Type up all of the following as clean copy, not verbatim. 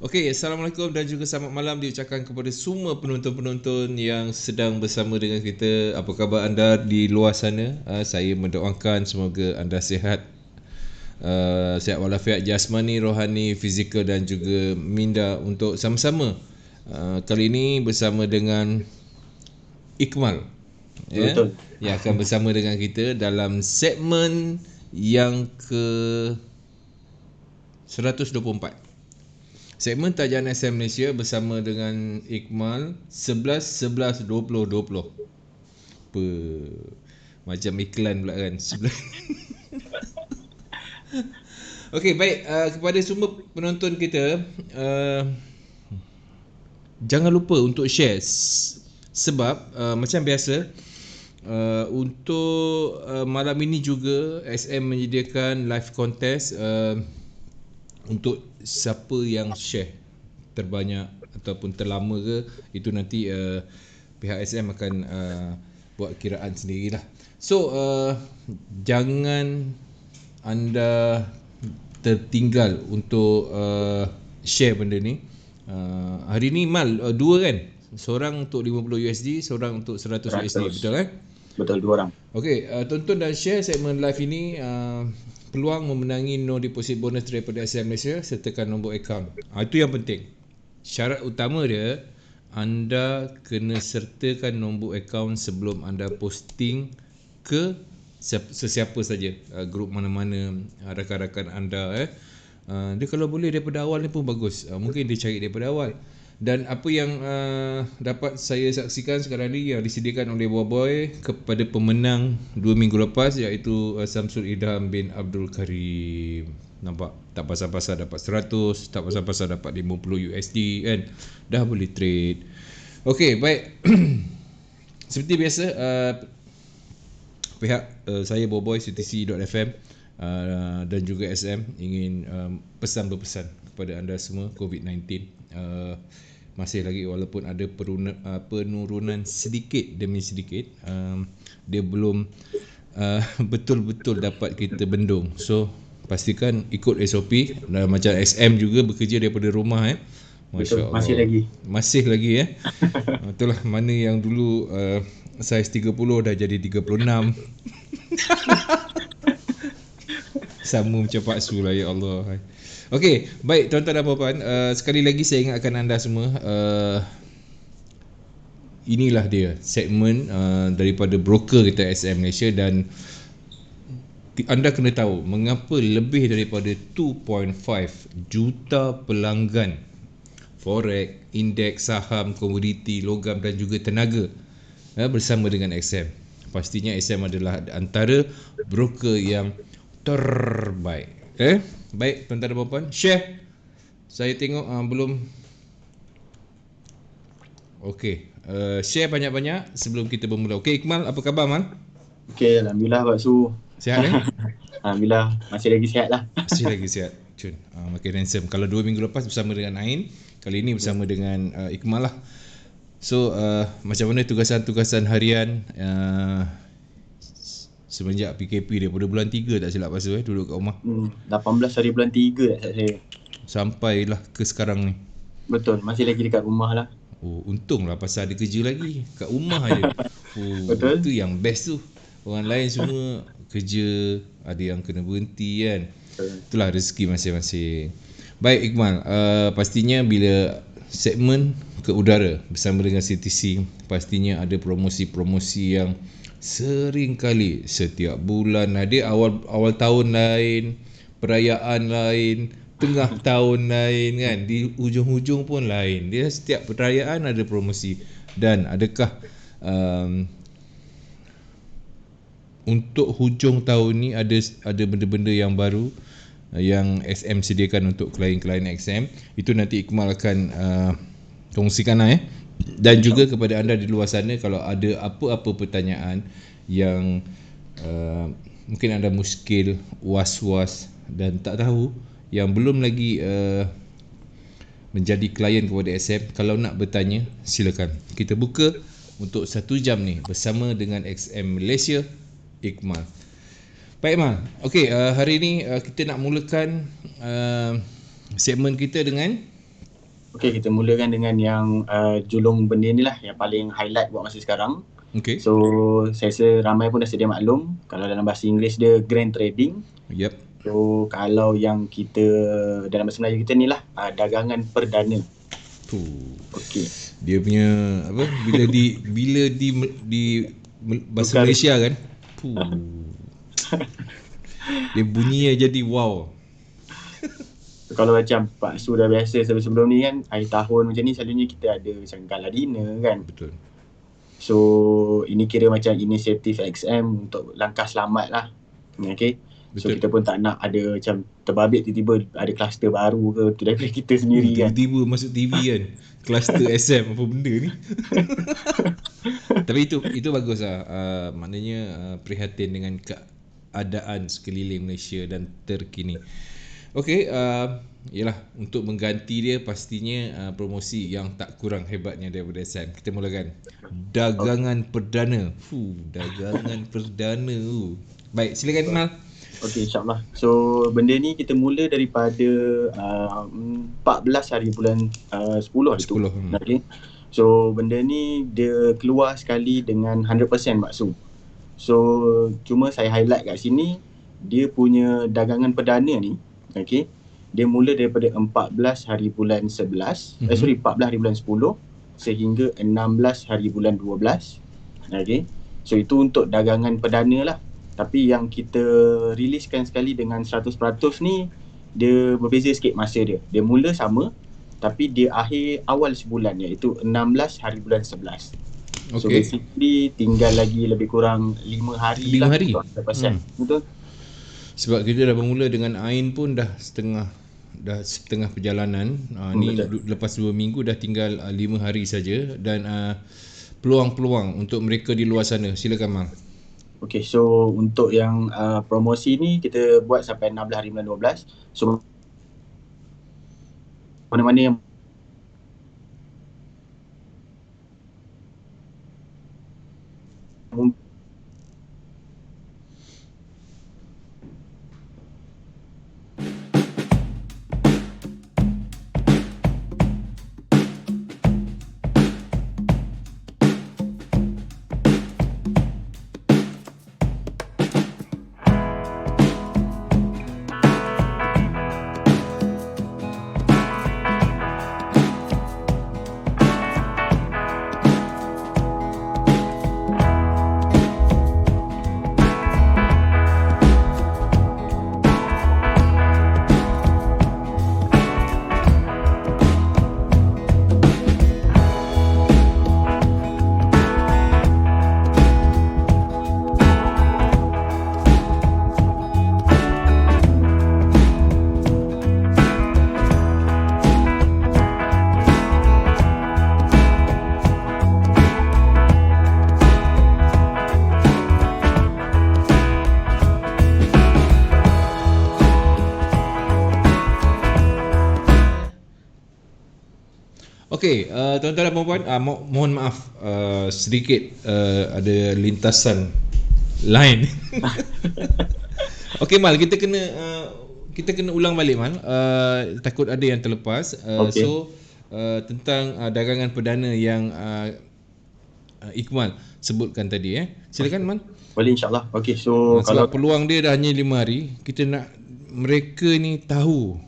Okey, Assalamualaikum dan juga selamat malam diucapkan kepada semua penonton-penonton yang sedang bersama dengan kita. Apa khabar anda di luar sana? Saya mendoakan semoga anda sihat. Sihat walafiat jasmani, rohani, fizikal dan juga minda untuk sama-sama. Kali ini bersama dengan Ikmal. Betul. Yang akan bersama dengan kita dalam segmen yang ke 124. Segmen Tajian SM Malaysia bersama dengan Ikmal 11 11 20 20. Apa? Macam iklan pula kan. 11. Okey, baik, kepada semua penonton kita, jangan lupa untuk share sebab macam biasa untuk malam ini juga SM menyediakan live contest untuk siapa yang share terbanyak ataupun terlama ke, itu nanti pihak SM akan buat kiraan sendirilah. So jangan anda tertinggal untuk share benda ni. Hari ni Mal dua kan? Seorang untuk 50 USD, seorang untuk 100 USD, betul kan? Betul, 2 orang. Okey, tonton dan share segmen live ini. Peluang memenangi no deposit bonus daripada SM Malaysia, sertakan nombor akaun. Itu yang penting. Syarat utama dia, anda kena sertakan nombor akaun sebelum anda posting ke sesiapa saja, grup mana-mana, rakan-rakan anda. Dia kalau boleh daripada awal ni pun bagus. Mungkin dia cari daripada awal. Dan apa yang dapat saya saksikan sekarang ni yang disediakan oleh Boy kepada pemenang 2 minggu lepas, iaitu Samsul Idham bin Abdul Karim. Nampak? Tak pasal-pasal dapat 100, tak pasal-pasal dapat 50 USD kan. Dah boleh trade. Okey, baik. Seperti biasa, pihak saya Boy CTC.fm dan juga SM ingin pesan-berpesan kepada anda semua. COVID-19 masih lagi, walaupun ada penurunan sedikit demi sedikit, dia belum betul-betul dapat kita bendung. So pastikan ikut SOP. Macam SM juga bekerja daripada rumah. Masya Allah. Masih lagi itulah, mana yang dulu saiz 30 dah jadi 36. Sama macam Pak Su lah, ya Allah. Okey, baik tuan-tuan dan puan-puan, sekali lagi saya ingatkan anda semua, inilah dia segmen daripada broker kita SM Malaysia, dan anda kena tahu mengapa lebih daripada 2.5 juta pelanggan forex, indeks, saham, komoditi, logam dan juga tenaga bersama dengan SM. Pastinya SM adalah antara broker yang terbaik. Baik tuan-tuan dan puan-puan, share. Saya tengok belum. Okey, share banyak-banyak sebelum kita bermula. Okey Ikmal, apa khabar Mal? Okey, alhamdulillah Pak Su. Sihat Alhamdulillah, masih lagi sihat lah. Masih lagi sihat. Cun, makin handsome. Kalau 2 minggu lepas bersama dengan Ain, kali ini bersama dengan Ikmal lah. So macam mana tugasan-tugasan harian semenjak PKP daripada bulan 3 tak silap Pasu duduk kat rumah. 18 hari bulan 3 tak saya. Sampailah ke sekarang ni. Betul, masih lagi dekat rumah lah. Oh, untunglah pasal ada kerja lagi kat rumah aje. Betul. Itu yang best tu. Orang lain semua kerja, ada yang kena berhenti kan. Itulah rezeki masing-masing. Baik Ikmal, pastinya bila segmen ke udara bersama dengan CTC, pastinya ada promosi-promosi yang sering kali setiap bulan ada. Awal tahun lain, perayaan lain, tengah tahun lain kan, di hujung-hujung pun lain. Dia setiap perayaan ada promosi. Dan adakah untuk hujung tahun ni ada benda-benda yang baru yang SM sediakan untuk klien-klien XM? Itu nanti Ikmal akan kongsikan dan juga kepada anda di luar sana, kalau ada apa-apa pertanyaan yang mungkin anda muskil, was-was dan tak tahu, yang belum lagi menjadi klien kepada SM, kalau nak bertanya silakan. Kita buka untuk 1 jam ni bersama dengan XM Malaysia, Ikmal. Baik Ikmal, okey, hari ni kita nak mulakan segmen kita dengan Okay, kita mulakan dengan yang julung benda ni lah, yang paling highlight buat masa sekarang. Okay. So, saya rasa ramai pun dah sedia maklum. Kalau dalam bahasa Inggeris dia grain trading. Yep. So, kalau yang kita, dalam bahasa Melayu kita ni lah, dagangan perdana. Okay. Dia punya apa? Bila di bahasa Bukan. Malaysia kan. Dia bunyinya jadi wow. Kalau macam Pak Su dah biasa sebelum ni kan, akhir tahun macam ni selalunya kita ada macam gala dinner kan. Betul. So, ini kira macam inisiatif XM untuk langkah selamat lah. Okay. So, Betul. kita pun tak nak ada macam terbabit tiba-tiba ada kluster baru ke tu daripada kita sendiri kan. Tiba-tiba masuk TV kan. Kluster SM apa benda ni. Tapi itu bagus lah. Maknanya prihatin dengan keadaan sekeliling Malaysia dan terkini. Okey, yalah, untuk mengganti dia pastinya promosi yang tak kurang hebatnya daripada SM. Kita mulakan. Dagangan perdana. Dagangan perdana. Baik, silakan Mal. Okey, insyaAllah. So, benda ni kita mula daripada 14 hari bulan 10 hari tu. 10. Okay. So, benda ni dia keluar sekali dengan 100% maksud. So, cuma saya highlight kat sini, dia punya dagangan perdana ni, okay, dia mula daripada 14 hari bulan 11, 14 hari bulan 10 sehingga 16 hari bulan 12. Okay. So, itu untuk dagangan perdana lah. Tapi yang kita riliskan sekali dengan 100% ni, dia berbeza sikit masa dia. Dia mula sama, tapi dia akhir awal sebulan, iaitu 16 hari bulan 11. So basically tinggal lagi lebih kurang 5 hari 5 lah. hari? 100%. Betul? Sebab kita dah bermula dengan Ain pun dah setengah perjalanan. Ni lepas 2 minggu dah tinggal 5 hari saja. Dan peluang-peluang untuk mereka di luar sana. Silakan Mang. Okay, so untuk yang promosi ni kita buat sampai 16 hari bulan 12. So mana-mana yang Okey, tuan-tuan dan puan-puan, mohon maaf sedikit ada lintasan line. Okey Mal, kita kena ulang balik Mal. Takut ada yang terlepas. Okay. So tentang dagangan perdana yang Iqmal sebutkan tadi Silakan Mal. Boleh, insyaAllah. Okay, so sebab peluang dia dah hanya 5 hari. Kita nak mereka ni tahu,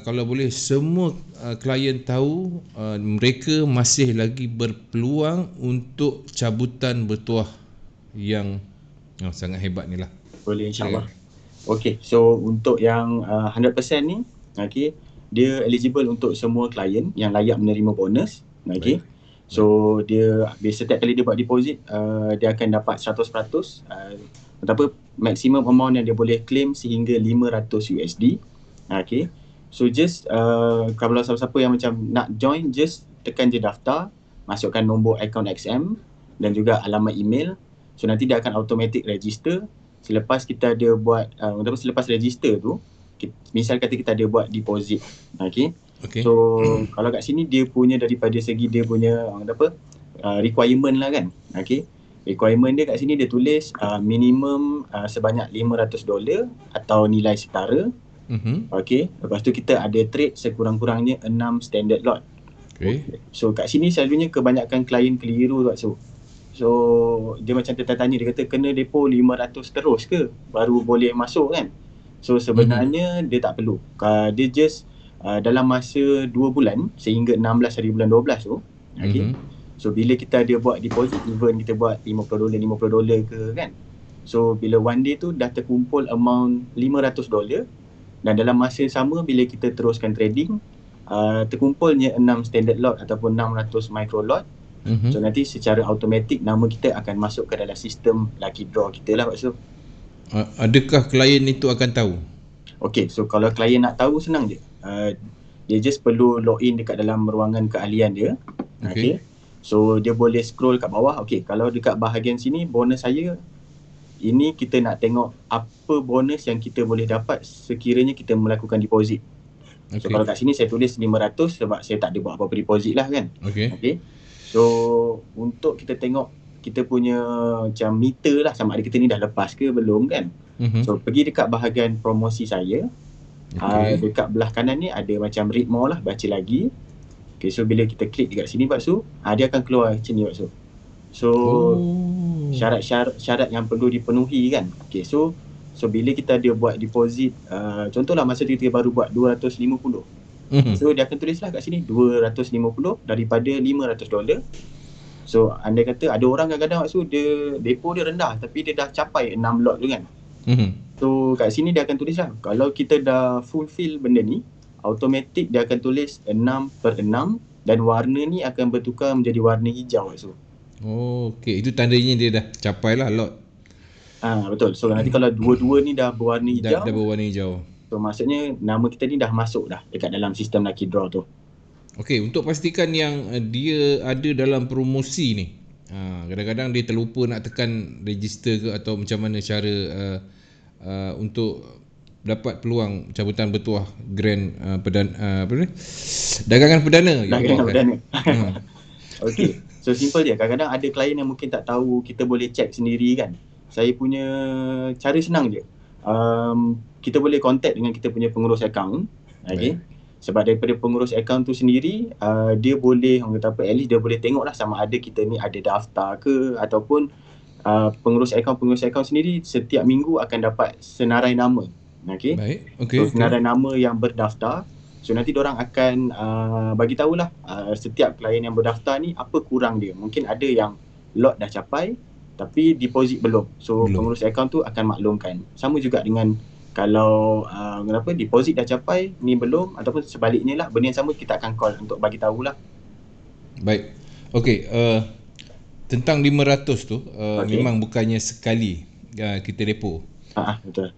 kalau boleh semua klien tahu mereka masih lagi berpeluang untuk cabutan bertuah yang sangat hebat ni lah. Boleh, insyaAllah. Okay, so untuk yang 100% ni, okay, dia eligible untuk semua klien yang layak menerima bonus. Okay. So dia setiap kali dia buat deposit, dia akan dapat 100%. Maximum amount yang dia boleh claim sehingga 500 USD. Okay. So just kalau siapa-siapa yang macam nak join, just tekan je daftar, masukkan nombor akaun XM dan juga alamat email. So nanti dia akan automatic register. Selepas kita ada buat selepas register tu, misal kata kita ada buat deposit. Okay. So kalau kat sini dia punya daripada segi dia punya requirement lah kan. Okay. Requirement dia kat sini dia tulis minimum sebanyak $500 atau nilai setara. Okay, lepas tu kita ada trade sekurang-kurangnya 6 standard lot. Okay. So kat sini selalunya kebanyakan klien keliru tu, Pak. So dia macam tertanya, dia kata kena depo 500 terus ke baru boleh masuk kan. So sebenarnya dia tak perlu. Dia just dalam masa 2 bulan sehingga 16 hari bulan 12 tu, okay. So bila kita ada buat deposit, even kita buat $50 ke kan. So bila one day tu dah terkumpul amount $500, dan dalam masa yang sama bila kita teruskan trading, terkumpulnya 6 standard lot ataupun 600 micro lot. So nanti secara automatik nama kita akan masuk ke dalam sistem lucky draw kita lah, Pak Su. Adakah klien itu akan tahu? Okay, so kalau klien nak tahu senang je. Dia just perlu login dekat dalam ruangan keahlian dia. Okay. So dia boleh scroll kat bawah. Okay, kalau dekat bahagian sini bonus saya, ini kita nak tengok apa bonus yang kita boleh dapat sekiranya kita melakukan deposit. So kalau kat sini saya tulis 500 sebab saya tak ada buat apa-apa deposit lah kan. Okay. So untuk kita tengok kita punya macam meter lah sama ada kita ni dah lepas ke belum kan. So pergi dekat bahagian promosi saya. Dekat belah kanan ni ada macam read more lah, baca lagi. Okay, so bila kita klik dekat sini, Pak Su, dia akan keluar macam ni, Pak Su. So syarat yang perlu dipenuhi kan. Okay, so bila kita dia buat deposit, contohlah masa kita baru buat 250. So dia akan tulislah kat sini 250 daripada $500. So anda kata ada orang kadang-kadang maksud dia depo dia rendah tapi dia dah capai 6 lot tu kan. So kat sini dia akan tulis lah, kalau kita dah fulfill benda ni, automatik dia akan tulis 6/6 dan warna ni akan bertukar menjadi warna hijau. So okay, itu tandanya dia dah capai lah lot. Betul. So nanti kalau dua-dua ni dah berwarna hijau, dah berwarna hijau, so maksudnya nama kita ni dah masuk dah dekat dalam sistem lucky draw tu. Okey, untuk pastikan yang dia ada dalam promosi ni, kadang-kadang dia terlupa nak tekan register ke atau macam mana cara untuk dapat peluang cabutan bertuah grand dagangan perdana. Dagangan perdana. Okey, so simple je. Kadang-kadang ada klien yang mungkin tak tahu, kita boleh check sendiri kan. Saya punya cara senang je. Kita boleh contact dengan kita punya pengurus akaun. Okay. Sebab daripada pengurus akaun tu sendiri, dia boleh, orang kata apa, at least dia boleh tengok lah sama ada kita ni ada daftar ke, ataupun pengurus akaun sendiri setiap minggu akan dapat senarai nama. Okay. So senarai nama yang berdaftar. So nanti diorang akan bagi tahulah setiap klien yang berdaftar ni apa kurang dia. Mungkin ada yang lot dah capai tapi deposit belum. So pengurus akaun tu akan maklumkan. Sama juga dengan kalau deposit dah capai ni belum, ataupun sebaliknya lah, benda yang sama kita akan call untuk bagi tahulah. Baik. Okey, tentang 500 tu memang bukannya sekali kita depo. Betul.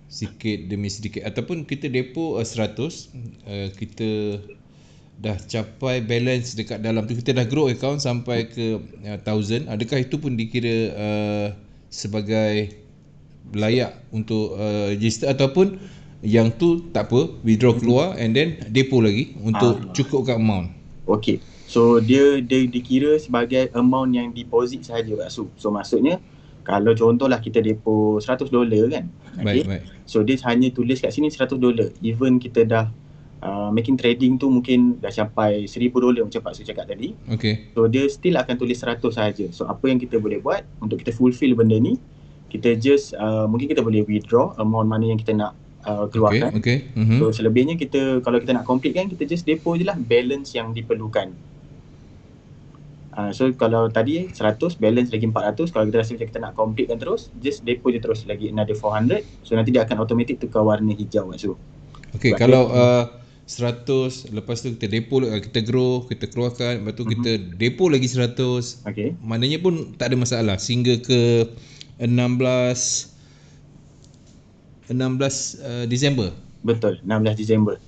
Sikit demi sedikit, ataupun kita depo 100, kita dah capai balance dekat dalam tu, kita dah grow account sampai ke 1000, adakah itu pun dikira sebagai layak untuk register, ataupun yang tu tak apa, withdraw keluar and then depo lagi untuk cukupkan amount? Okey, so dia dikira sebagai amount yang deposit sahaja, Pak Su. So maksudnya kalau contohlah kita depo $100 kan. Okay? Baik. So dia hanya tulis kat sini $100. Even kita dah making trading tu mungkin dah capai $1000 macam Pak Su cakap tadi. Okay. So dia still akan tulis 100 sahaja. So apa yang kita boleh buat untuk kita fulfill benda ni, kita just mungkin kita boleh withdraw amount mana yang kita nak keluarkan. Okay. So selebihnya kita, kalau kita nak complete kan, kita just depo je lah balance yang diperlukan. So kalau tadi 100, balance lagi 400. Kalau kita rasa macam kita nak completekan terus, just depo je terus lagi another 400. So nanti dia akan automatic tukar warna hijau. So okay, kalau 100, lepas tu kita depo, kita grow, kita keluarkan, lepas tu kita depo lagi 100. Okay. Maknanya pun tak ada masalah sehingga ke 16 Disember. Betul, 16 Disember.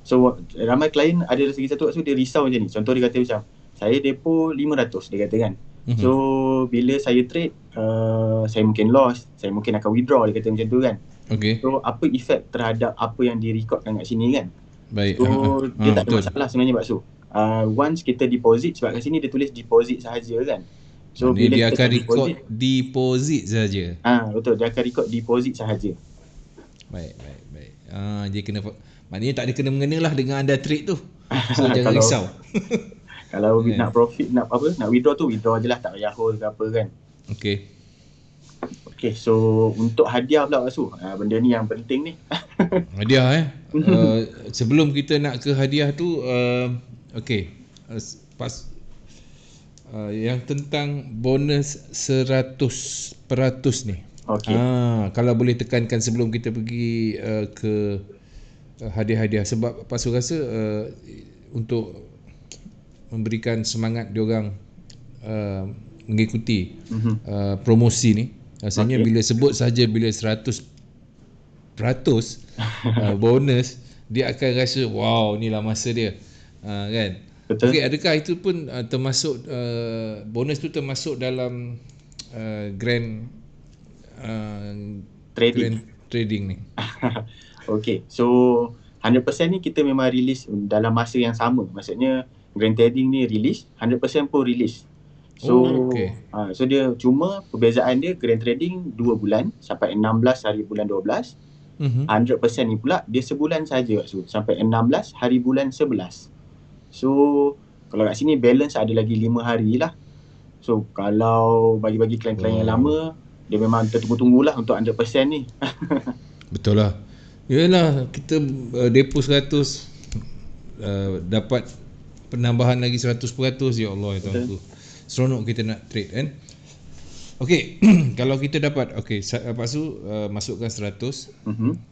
So ramai klien ada segi satu, so dia risau macam ni. Contoh dia kata macam, saya depo 500 dia kata kan. So bila saya trade, saya mungkin loss, saya mungkin akan withdraw, dia kata macam tu kan. Okay. So apa efek terhadap apa yang direkodkan kat sini kan. Baik. So dia tak ada masalah sebenarnya, Pak Su. Once kita deposit, sebab kat sini dia tulis deposit sahaja kan. So bila dia akan record deposit saja. Betul, dia akan record deposit sahaja. Baik. Dia kena, maknanya tak ada kena mengena lah dengan anda trade tu. So jangan risau. Kalau Kan? nak profit, nak withdraw tu withdraw je lah, tak payah hold ke apa kan. Okay, so untuk hadiah pula Pak Su, benda ni yang penting ni. Hadiah sebelum kita nak ke hadiah tu, yang tentang bonus 100% ni. Okay. Kalau boleh tekankan sebelum kita pergi ke hadiah-hadiah, sebab Pak Su rasa untuk memberikan semangat diorang mengikuti promosi ni, rasanya bila sebut saja bila 100% bonus, dia akan rasa wow, inilah masa dia, kan. Betul. Okay, adakah itu pun termasuk bonus tu termasuk dalam grand trading ni? Okay, so 100% ni kita memang release dalam masa yang sama. Maksudnya grand trading ni release, 100% pun release. So so dia cuma perbezaan dia, grand trading 2 bulan sampai 16 hari bulan 12. 100% ni pula dia sebulan saja, so sampai 16 hari bulan 11. So kalau kat sini balance ada lagi 5 hari lah. So kalau bagi-bagi klien-klien yang lama, dia memang tertunggu-tunggulah untuk 100% ni. Betul lah. Yalah, kita depo 100 dapat penambahan lagi 100%. Ya Allah, ya Tuhanku. Seronok kita nak trade kan. Okey, kalau kita dapat, Pak Su masukkan 100,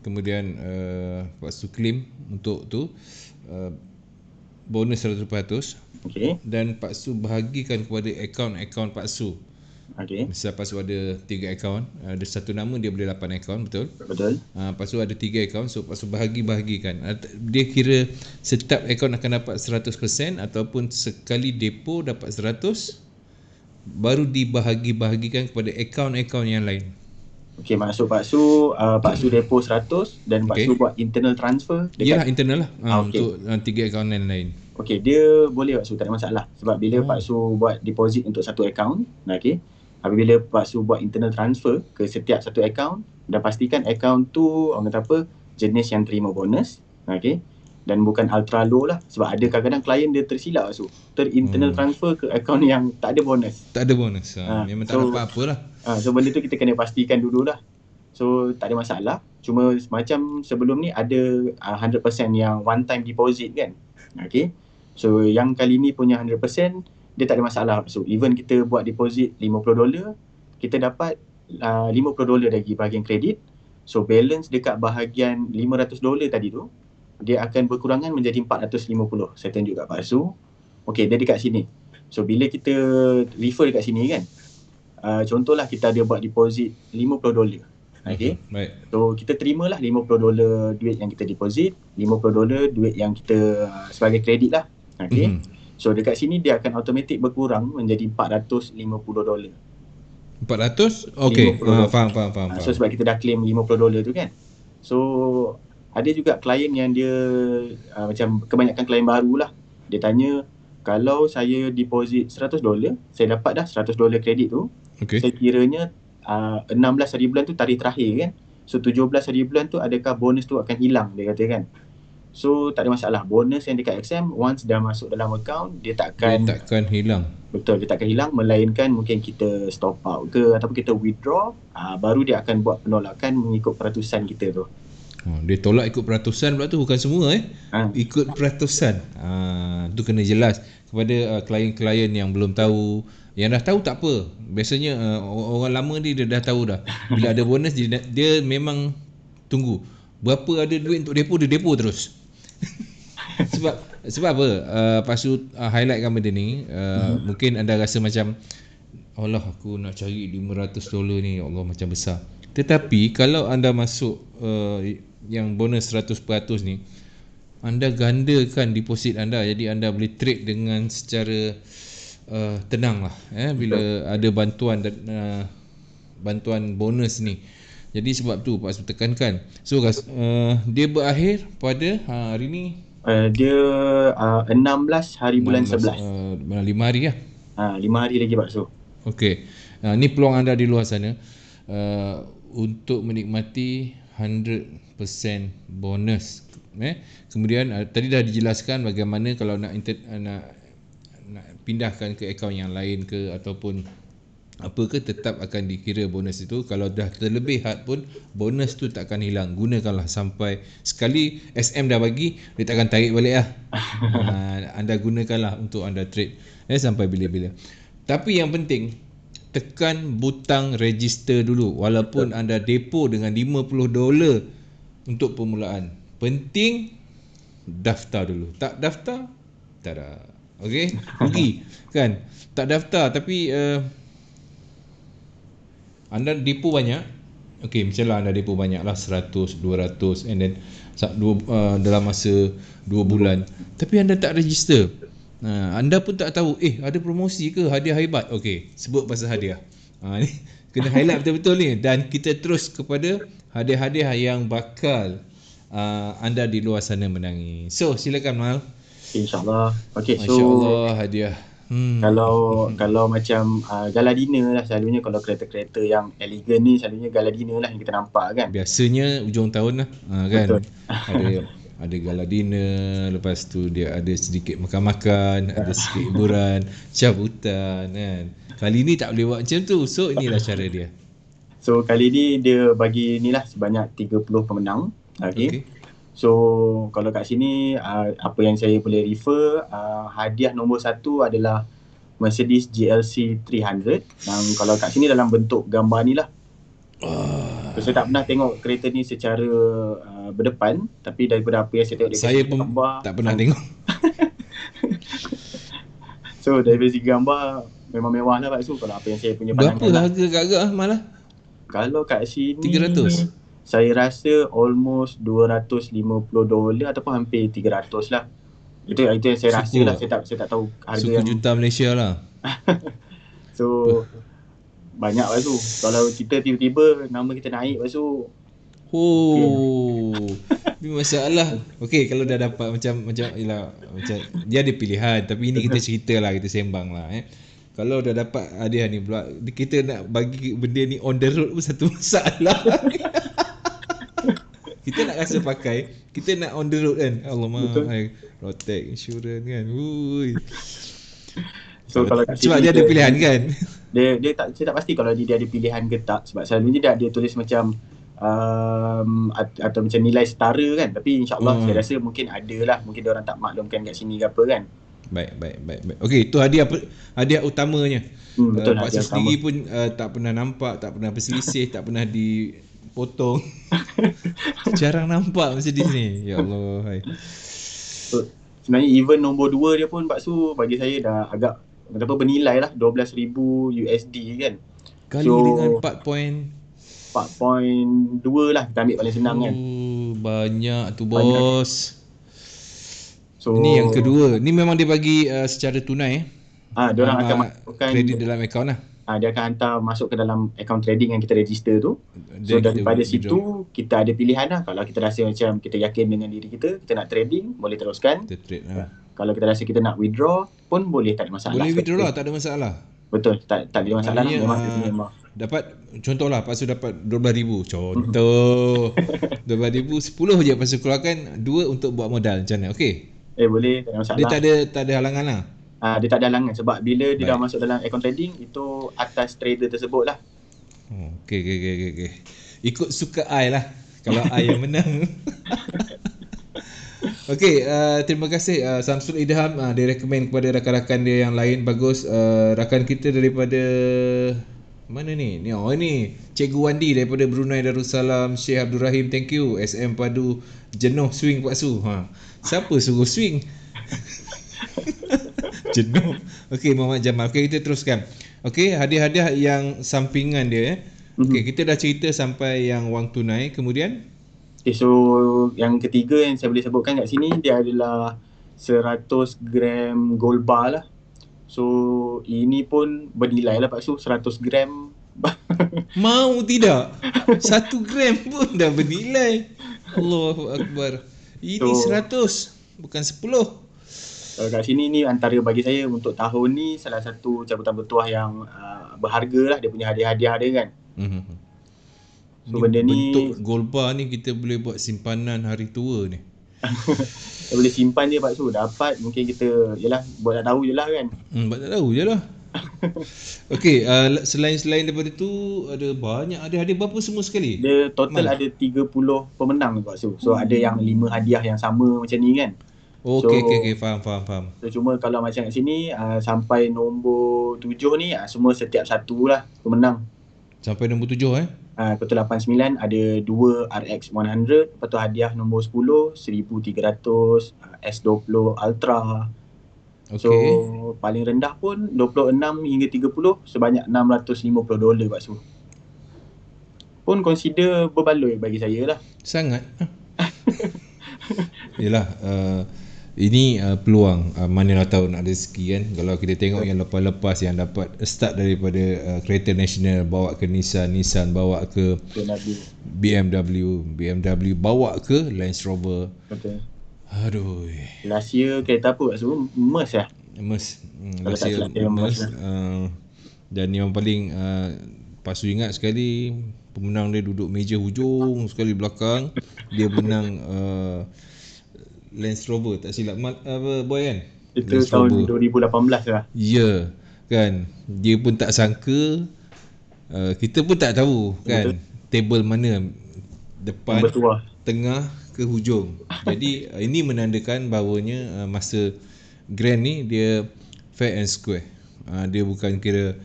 kemudian Pak Su claim untuk tu bonus 100%, dan Pak Su bahagikan kepada akaun Pak Su. Misal Pak Su ada 3 akaun, ada satu nama dia boleh 8 akaun, betul? Betul. Pak Su ada 3 akaun, so Pak Su bahagikan. Dia kira setiap akaun akan dapat 100% ataupun sekali depo dapat 100 baru dibahagi-bahagikan kepada akaun-akaun yang lain. Okey, maksud Pak Su depo 100 dan Pak Su buat internal transfer dekat. Yalah, internal lah. Untuk 3 akaun yang lain. Okey, dia boleh Pak Su, tak ada masalah. Sebab bila Pak Su buat deposit untuk satu akaun, okey, apabila Pak Su buat internal transfer ke setiap satu akaun, dah pastikan akaun tu orang kata apa, jenis yang terima bonus, okey, dan bukan ultra low lah. Sebab ada kadang-kadang klien dia tersilap Pak Su, internal transfer ke akaun yang tak ada bonus. Memang tak dapat apa lah. So benda tu kita kena pastikan dululah. So tak ada masalah. Cuma macam sebelum ni ada 100% yang one time deposit kan. Okay. So yang kali ni punya 100% dia tak ada masalah. So even kita buat deposit $50, kita dapat $50 lagi bahagian kredit. So balance dekat bahagian $500 tadi tu, dia akan berkurangan menjadi 450. Saya tunjuk kat Pak Su. Okay, dia dekat sini. So bila kita refer dekat sini kan, contohlah kita ada buat deposit $50. Okay. Baik. So kita terimalah $50 duit yang kita deposit, $50 duit yang kita sebagai kredit lah. Okay. So dekat sini dia akan automatik berkurang menjadi $450. 400? Okay. Faham. So sebab kita dah claim $50 tu kan. So ada juga klien yang dia macam kebanyakan klien baru lah. Dia tanya, kalau saya deposit $100, saya dapat dah $100 kredit tu. Saya kiranya 16 hari bulan tu tarikh terakhir kan. So 17 hari bulan tu adakah bonus tu akan hilang, dia kata kan. So tak ada masalah. Bonus yang dekat XM once dah masuk dalam account, dia takkan hilang. Betul, dia takkan hilang, melainkan mungkin kita stop out ke ataupun kita withdraw, baru dia akan buat penolakan mengikut peratusan kita tu. Dia tolak ikut peratusan pula tu, bukan semua ikut peratusan. Tu kena jelas kepada klien-klien yang belum tahu. Yang dah tahu tak apa. Biasanya orang lama ni dia dah tahu dah. Bila ada bonus dia memang tunggu. Berapa ada duit untuk depo, dia depo terus. sebab apa? Pas tu highlightkan benda ni, mungkin anda rasa macam, Allah, aku nak cari $500 ni, Allah macam besar. Tetapi kalau anda masuk yang bonus 100% ni, anda gandakan deposit anda. Jadi anda boleh trade dengan secara tenang lah bila ada bantuan bonus ni. Jadi sebab tu Pak Su tekankan. So dia berakhir pada hari ni, dia 16 hari bulan 11. 5 hari lah. 5 hari lagi Pak Su. Okey. Ni peluang anda di luar sana untuk menikmati 100% bonus. Kemudian tadi dah dijelaskan bagaimana kalau nak pindahkan ke akaun yang lain ke ataupun apa ke, tetap akan dikira bonus itu. Kalau dah terlebih had pun bonus tu tak akan hilang. Gunakanlah sampai sekali SM dah bagi, dia tak akan tarik balik lah. Anda gunakanlah untuk anda trade sampai bila-bila. Tapi yang penting tekan butang register dulu walaupun anda depo dengan $50 untuk permulaan. Penting daftar dulu. Tak daftar, tada. Okey, rugi kan? Tak daftar tapi anda depo banyak. Okey, misalnya anda depo banyak lah 100, 200 and then dalam masa 2 bulan tapi anda tak register. Anda pun tak tahu ada promosi ke, hadiah hebat. Okey, sebut pasal hadiah. Ni kena highlight betul-betul ni, dan kita terus kepada hadiah-hadiah yang bakal anda di luar sana menangi. So silakan Mal. InsyaAllah. Okay, so InsyaAllah hadiah. Kalau macam gala dinner lah, selalunya kalau kereta-kereta yang elegan ni selalunya gala dinner lah yang kita nampak kan. Biasanya ujung tahun lah kan. Betul. Ada gala dinner, lepas tu dia ada sedikit makan-makan, ada sedikit hiburan, cabutan kan. Kali ni tak boleh buat macam tu. So inilah cara dia. So kali ni dia bagi ni lah sebanyak 30 pemenang. Okay. So kalau kat sini apa yang saya boleh refer, hadiah nombor 1 adalah Mercedes GLC 300 yang kalau kat sini dalam bentuk gambar ni lah. So, saya tak pernah tengok kereta ni secara berdepan, tapi daripada apa yang saya tengok saya pun gambar, tak pernah tengok. So dari segi gambar memang mewah lah Pak Su, kalau apa yang saya punya pandangan. Berapa harga agak-agak malah? Kalau kat sini 300. Saya rasa almost $250 ataupun hampir 300 lah. Itu yang saya rasa lah. Saya tak tahu harga yang juta Malaysia lah. So banyak Pak Su. Kalau kita tiba-tiba nama kita naik Pak Su. Ini masalah. Okey, kalau dah dapat macam dia ada pilihan, tapi ini kita cerita lah, kita sembang lah Kalau dah dapat hadiah ni pula, kita nak bagi benda ni on the road pun satu masalah. Kita nak rasa pakai, kita nak on the road kan. Alamak, Rotek insurance kan. So kalau sebab dia ada pilihan kan. Saya tak pasti kalau dia ada pilihan ke tak, sebab selalunya dia tulis macam atau macam nilai setara kan. Tapi insyaAllah saya rasa mungkin ada lah, mungkin dia orang tak maklumkan kat sini ke apa kan. Baik. Okey, tu hadiah utamanya. Betul, Pak Su sendiri pun tak pernah nampak, tak pernah berselisih, tak pernah dipotong. Jarang nampak macam di sini. Ya Allah. So, sebenarnya event nombor 2 dia pun Pak Su bagi saya dah agak bernilai lah, $12,000 USD kan. Kali dengan 4.2 lah kita ambil paling senang kan. Banyak tu bos. So, ini yang kedua. Ni memang dia bagi secara tunai dia orang akan masukkan kredit dalam akaun lah. Dia akan hantar masuk ke dalam akaun trading yang kita register tu. So daripada situ kita ada pilihan lah. Kalau kita rasa macam kita yakin dengan diri kita nak trading, boleh teruskan. Kita trade lah. Kalau kita rasa kita nak withdraw pun boleh, tak ada masalah. Boleh withdraw lah, tak ada masalah. Betul, tak ada masalah lah. Memang dapat, contohlah Pak Su dapat 12,000. Contoh 12,000, 10 je Pak Su keluarkan, 2 untuk buat modal. Macam mana? Okey. Boleh, tak ada masalah. Dia tak ada halangan lah. Dia tak ada halangan sebab bila dia dah masuk dalam account trading, itu atas trader tersebut lah. Okey. Ikut suka I lah. Kalau I yang menang. Okey, terima kasih Samsul Idham. Dia recommend kepada rakan-rakan dia yang lain. Bagus. Rakan kita daripada mana ni? Ini Cikgu Wandi daripada Brunei Darussalam, Syekh Abdul Rahim, thank you. SM Padu jenuh swing Pak Su. Siapa suruh swing? Jenuh. Okey, Muhammad Jamal. Okey, kita teruskan. Okey, hadiah-hadiah yang sampingan dia Okey, kita dah cerita sampai yang wang tunai. Kemudian so yang ketiga yang saya boleh sebutkan kat sini, dia adalah 100 gram gold bar lah. So ini pun bernilai lah Pak Su, 100 gram. Mau tidak? 1 gram pun dah bernilai. Allahu Akbar. Ini 100, bukan 10. Kat sini ni antara bagi saya untuk tahun ni salah satu cabutan bertuah yang berharga lah, dia punya hadiah-hadiah dia kan. So Ni benda ni bentuk gold bar ni kita boleh buat simpanan hari tua ni. boleh simpan je Pak Su. Dapat mungkin kita yalah buat tak tahu je lah kan. Buat tak tahu je lah. Okey, selain daripada tu ada banyak, ada berapa semua sekali? Dia total Mal? ada 30 pemenang Pak Su. So ada yang 5 hadiah yang sama macam ni kan. Okey, faham. So cuma kalau macam kat sini sampai nombor 7 ni semua setiap satu lah pemenang. Sampai nombor 7 Pukul 89 ada 2 RX 100, lepas tu hadiah nombor 10 1300 S20 Ultra. Okey. So paling rendah pun 26 hingga 30 sebanyak $650 Pak Su. Pun consider berbaloi bagi saya lah. Sangat. Yelah, ini peluang, manalah tahu nak rezeki kan. Kalau kita tengok yang lepas-lepas yang dapat start daripada kereta nasional bawa ke Nissan bawa ke BMW bawa ke Land Rover. Betul. Aduh. Last year kereta apa Pak Su? Merc lah. Merc. Kalau tak silap saya Merc lah. Dan yang paling Pasu ingat sekali pemenang dia duduk meja hujung sekali belakang. Dia menang Land Rover, tak silap boy kan? Itu tahun 2018 lah. Ya, kan. Dia pun tak sangka, kita pun tak tahu kan. Betul. Table mana depan, tengah ke hujung. Jadi ini menandakan bahawanya masa grand ni dia fair and square. Dia bukan kira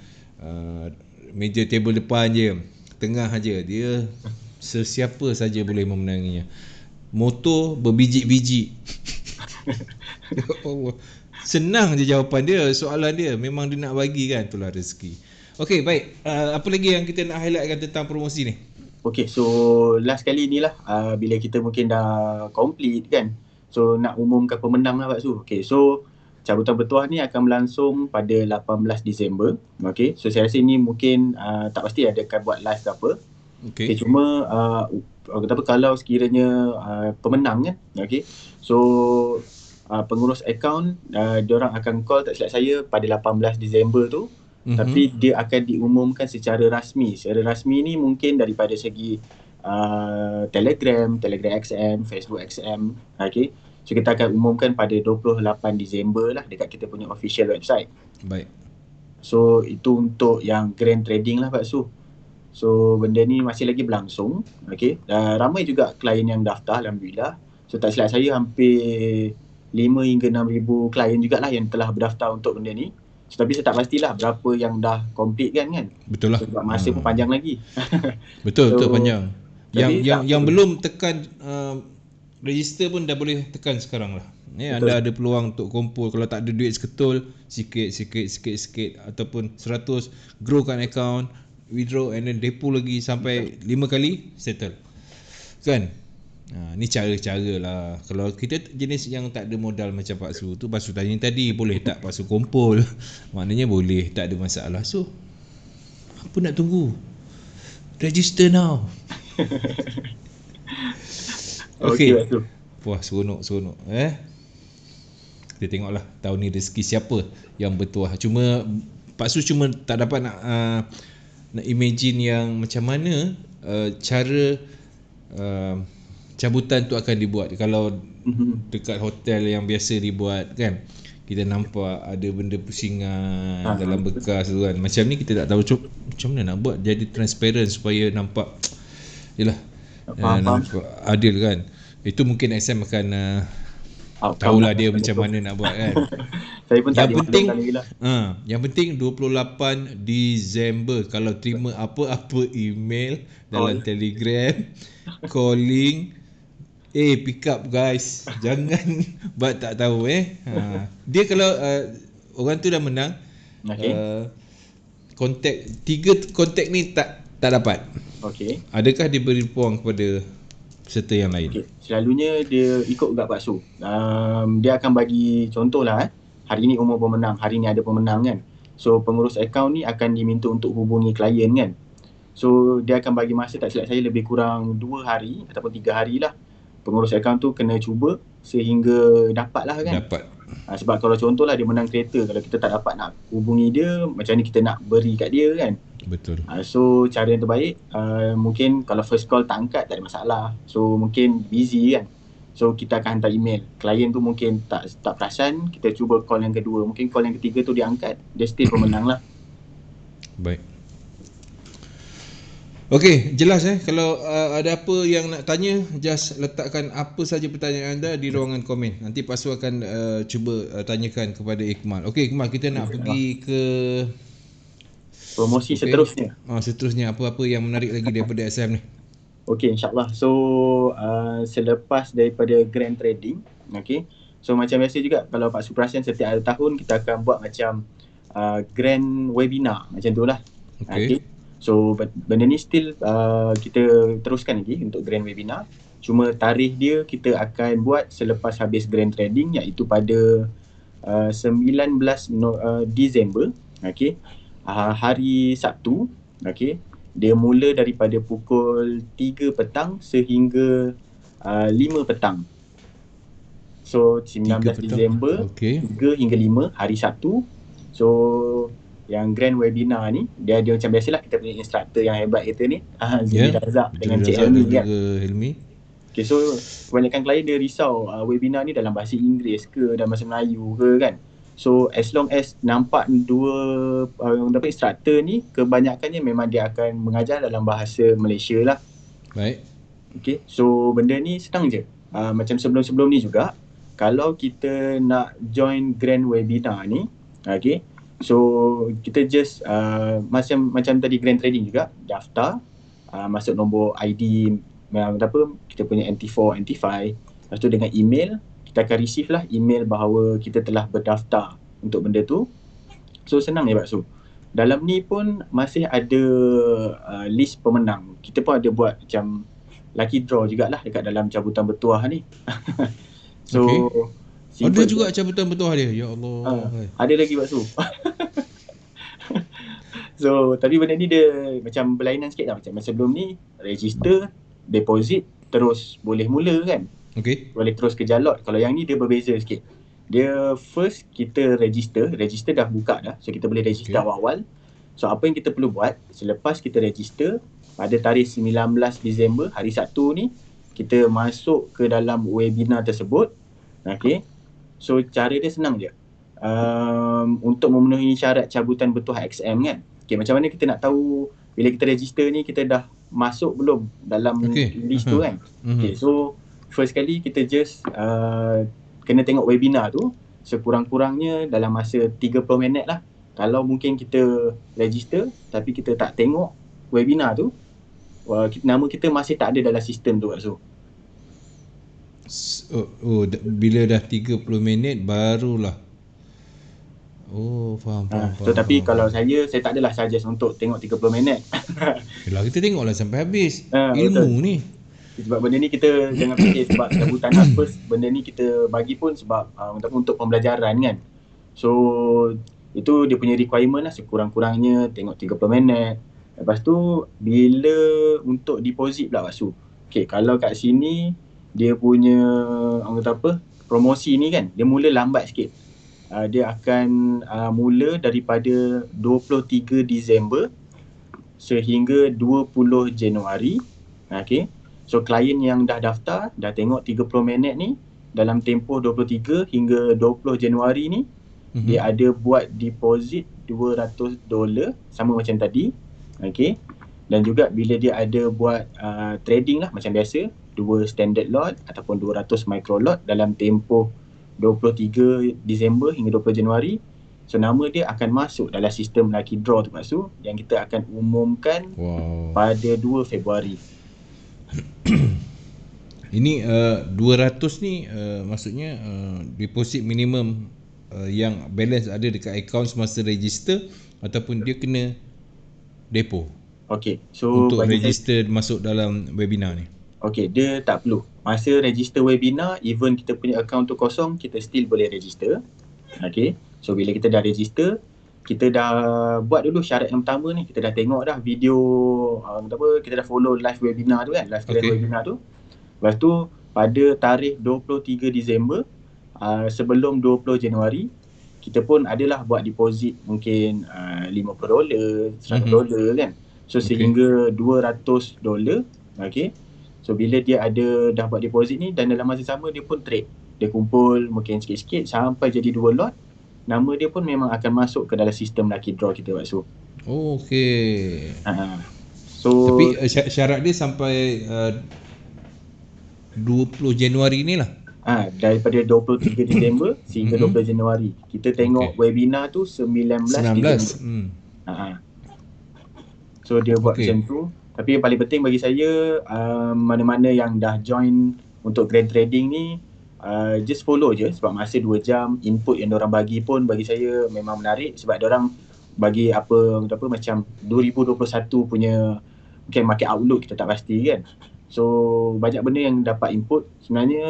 meja table depan je, tengah aja. Dia sesiapa saja boleh memenanginya. Motor berbiji-biji. Senang je jawapan dia, soalan dia. Memang dia nak bagi kan, itulah rezeki. Okey, baik. Apa lagi yang kita nak highlightkan tentang promosi ni? Okey, so last kali ni lah bila kita mungkin dah complete kan. So nak umumkan pemenang lah Pak Su. Okey, so cabutan bertuah ni akan berlangsung pada 18 Disember. Okey, so saya rasa ni mungkin tak pasti ada akan buat live ke apa. Okey. Cuma kalau sekiranya pemenang kan. Okey. So pengurus akaun diorang akan call, tak silap saya, pada 18 Disember tu. Tapi dia akan diumumkan secara rasmi. Secara rasmi ni mungkin daripada segi Telegram XM, Facebook XM. Okay. So kita akan umumkan pada 28 Disember lah dekat kita punya official website. Baik. So itu untuk yang grand trading lah Pak Su. So benda ni masih lagi berlangsung. Okay. Ramai juga klien yang daftar, Alhamdulillah. So tak silap saya hampir 5 hingga 6,000 klien jugalah yang telah berdaftar untuk benda ni. So, tapi saya tak pastilah berapa yang dah complete kan. Betul lah. Sebab masa pun panjang lagi. Betul panjang. Yang belum tekan register pun dah boleh tekan sekarang lah. Anda ada peluang untuk kumpul. Kalau tak ada duit seketul, sikit ataupun 100, growkan account, withdraw and then depo lagi sampai 5 kali settle. Kan? Ni cara-cara lah. Kalau kita jenis yang tak ada modal macam Pak Su tu, Pak Su tanya tadi, boleh tak Pak Su kumpul? Maknanya boleh, tak ada masalah. So apa nak tunggu? Register now. Okay. Wah, seronok. Kita tengoklah tahun ni rezeki siapa yang bertuah. Cuma Pak Su cuma tak dapat nak imagine yang macam mana cara cabutan tu akan dibuat. Kalau dekat hotel yang biasa dibuat kan, kita nampak ada benda pusingan dalam bekas tu kan. Macam ni kita tak tahu macam mana nak buat jadi transparent supaya nampak nampak adil kan. Itu mungkin SM akan tahulah dia macam mana nak buat kan. Saya pun tak penting yang penting 28 Disember kalau terima apa-apa email dalam Telegram, calling, pick up guys. Jangan buat tak tahu Dia kalau orang tu dah menang, kontak ni tak dapat. Okey. Adakah dia beri peluang kepada peserta yang lain? Okay. Selalunya dia ikut juga Pak Su. Dia akan bagi contohlah hari ni umur pemenang, hari ni ada pemenang kan. So pengurus akaun ni akan diminta untuk hubungi klien kan. So dia akan bagi masa, tak silap saya, lebih kurang 2 hari ataupun 3 hari lah. Pengurus akaun tu kena cuba sehingga dapat lah kan. Dapat. Sebab kalau contohlah dia menang kereta, kalau kita tak dapat nak hubungi dia, macam ni kita nak beri kat dia kan. Betul. So cara yang terbaik mungkin kalau first call tak angkat tak ada masalah. So mungkin busy kan. So kita akan hantar email. Klien tu mungkin tak perasan, kita cuba call yang kedua. Mungkin call yang ketiga tu dia angkat, dia still pemenang lah. Baik. Okey, jelas kalau ada apa yang nak tanya, just letakkan apa saja pertanyaan anda di ruangan komen. Nanti Pak Su akan cuba tanyakan kepada Iqmal. Okey Iqmal, kita nak pergi ke promosi seterusnya. Seterusnya apa-apa yang menarik lagi daripada SM ni? Okey, insyaAllah. So selepas daripada grand trading, okey, so macam biasa juga kalau Pak Su perasan setiap ada tahun kita akan buat macam grand webinar macam tu lah. Okey. So benda ni still kita teruskan lagi untuk grand webinar. Cuma tarikh dia kita akan buat selepas habis grand trading, iaitu pada 19 Disember, okey. Hari Sabtu, okey. Dia mula daripada pukul 3 petang sehingga 5 petang. So 19 Disember, okey. 3 hingga 5 hari Sabtu. So yang grand webinar ni dia macam biasalah, kita punya instruktor yang hebat kita ni, Zuli Razak dengan Cik Helmi kan. Okay, so kebanyakan klien dia risau webinar ni dalam bahasa Inggeris ke dalam bahasa Melayu ke kan. So as long as nampak dua instruktor ni, kebanyakannya memang dia akan mengajar dalam bahasa Malaysia lah. Baik. Okay, so benda ni senang je. Macam sebelum-sebelum ni juga, kalau kita nak join grand webinar ni, okay, so kita just macam tadi grand trading juga, daftar, masuk nombor ID kita punya NT4, NT5, lepas tu dengan email, kita akan receive lah email bahawa kita telah berdaftar untuk benda tu. So senang je Pak Su. Dalam ni pun masih ada list pemenang. Kita pun ada buat macam lucky draw jugalah dekat dalam cabutan bertuah ni. So ada juga cabutan bertuah dia. Ya Allah. Ada lagi Pak Su. So tapi benda ni dia macam berlainan sikit lah. Macam sebelum ni register, deposit, terus boleh mula kan. Okay. Boleh terus ke jalot. Kalau yang ni dia berbeza sikit. Dia first kita register dah buka dah. So kita boleh register awal-awal. So apa yang kita perlu buat selepas kita register pada tarikh 19 Disember hari Sabtu ni, kita masuk ke dalam webinar tersebut. Okay. So cara dia senang je. Untuk memenuhi syarat cabutan bertuah XM kan. Okay, macam mana kita nak tahu bila kita register ni kita dah masuk belum dalam list tu kan. Okay, so first kali kita just kena tengok webinar tu sekurang-kurangnya dalam masa 30 minit lah. Kalau mungkin kita register tapi kita tak tengok webinar tu, nama kita masih tak ada dalam sistem tu. Bila dah 30 minit barulah. Faham. So tapi kalau saya tak adalah suggest untuk tengok 30 minit. Yelah, kita tengoklah sampai habis. Ilmu betul ni. Sebab benda ni kita jangan fikir sebab cabutan first, benda ni kita bagi pun sebab untuk pembelajaran kan. So itu dia punya requirement lah, sekurang-kurangnya tengok 30 minit. Lepas tu bila untuk deposit pula Pak Su. Okay, kalau kat sini dia punya promosi ni kan, dia mula lambat sikit. Dia akan mula daripada 23 Disember sehingga 20 Januari. Okay. So klien yang dah daftar, dah tengok 30 minit ni, dalam tempoh 23 hingga 20 Januari ni, dia ada buat deposit $200 sama macam tadi. Okay. Dan juga bila dia ada buat trading lah macam biasa, 2 standard lot ataupun 200 micro lot dalam tempoh 23 Disember hingga 20 Januari. So nama dia akan masuk dalam sistem lucky draw tu Pak Su, yang kita akan umumkan pada 2 Februari. Ini 200 ni maksudnya deposit minimum yang balance ada dekat account semasa register ataupun dia kena depo? Okay, so untuk register masuk dalam webinar ni. Okay, dia tak perlu. Masa register webinar, even kita punya account tu kosong, kita still boleh register. Okay, so bila kita dah register, kita dah buat dulu syarat yang pertama ni. Kita dah tengok dah video, kita dah follow live webinar tu kan, live webinar tu. Lepas tu, pada tarikh 23 Disember, sebelum 20 Januari, kita pun adalah buat deposit mungkin $50, $100 kan. So sehingga $200. Okay. So bila dia dah buat deposit ni, dan dalam masa sama dia pun trade. Dia kumpul mungkin sikit-sikit sampai jadi 2 lot. Nama dia pun memang akan masuk ke dalam sistem lucky draw kita, Pak Su. Oh, okey. So tapi syarat dia sampai 20 Januari ni lah. Daripada 23 Disember sehingga 20 Januari. Kita tengok webinar tu 19 Disember. So dia buat macam tu. Tapi yang paling penting bagi saya, mana-mana yang dah join untuk grand trading ni, just follow je, sebab masa 2 jam input yang diorang bagi pun bagi saya memang menarik, sebab diorang bagi apa macam 2021 punya mungkin market outlook kita tak pasti kan. So banyak benda yang dapat input. Sebenarnya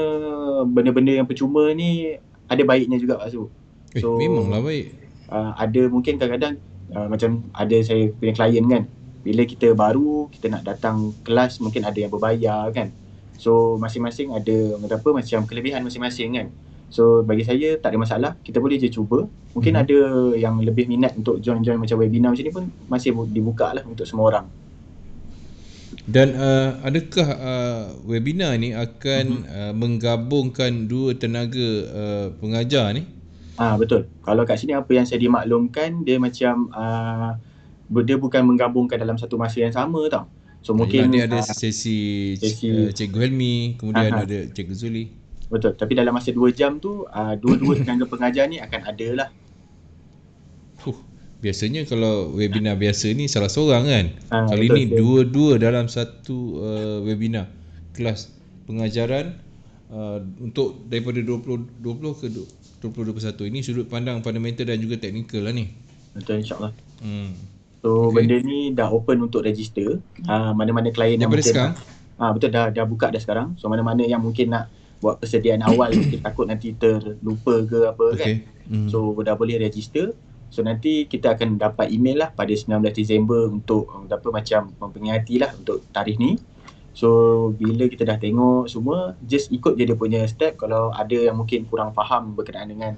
benda-benda yang percuma ni ada baiknya juga, Pak Su. So memanglah baik. Ada mungkin kadang-kadang macam ada saya punya klien kan, bila kita baru kita nak datang kelas mungkin ada yang berbayar kan. So masing-masing ada macam kelebihan masing-masing kan. So bagi saya tak ada masalah, kita boleh je cuba. Mungkin ada yang lebih minat untuk join macam webinar macam ni pun masih dibuka lah untuk semua orang. Dan adakah webinar ni akan menggabungkan dua tenaga pengajar ni? Betul. Kalau kat sini apa yang saya dimaklumkan, dia macam dia bukan menggabungkan dalam satu masa yang sama tau. So mungkin dia ada sesi Cikgu Helmi, kemudian ada Cikgu Zuli. Betul. Tapi dalam masa 2 jam tu dua-dua tenaga pengajar ni akan ada lah. Biasanya kalau webinar biasa ni salah seorang kan. Kali ni dua-dua dalam satu webinar. Kelas pengajaran untuk daripada 2020 ke 2021. Ini sudut pandang fundamental dan juga teknikal lah ni. Betul, insyaAllah. So benda ni dah open untuk register. Mana-mana klien yang mungkin sekarang? Betul, dah buka dah sekarang. So mana-mana yang mungkin nak buat persediaan awal, kita takut nanti terlupa ke apa kan. So dah boleh register. So nanti kita akan dapat email lah pada 19 Disember untuk macam memperingati lah untuk tarikh ni. So bila kita dah tengok semua, just ikut je dia punya step. Kalau ada yang mungkin kurang faham berkenaan dengan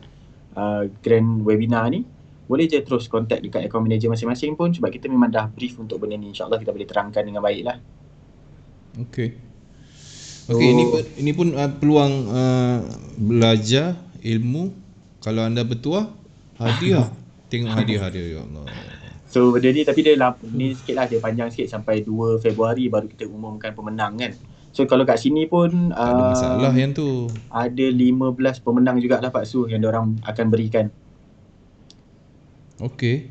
grand webinar ni, boleh je terus contact dekat account manager masing-masing pun, sebab kita memang dah brief untuk benda ni. InsyaAllah kita boleh terangkan dengan baik lah. Okay, ini pun peluang belajar ilmu. Kalau anda bertuah, hadiah. Tengok hadiah ya Allah. So benda ni, tapi dia ni sikit lah, dia panjang sikit sampai 2 Februari baru kita umumkan pemenang kan. So kalau kat sini pun tak ada masalah yang tu. Ada 15 pemenang jugalah Pak Su yang diorang akan berikan. Okay.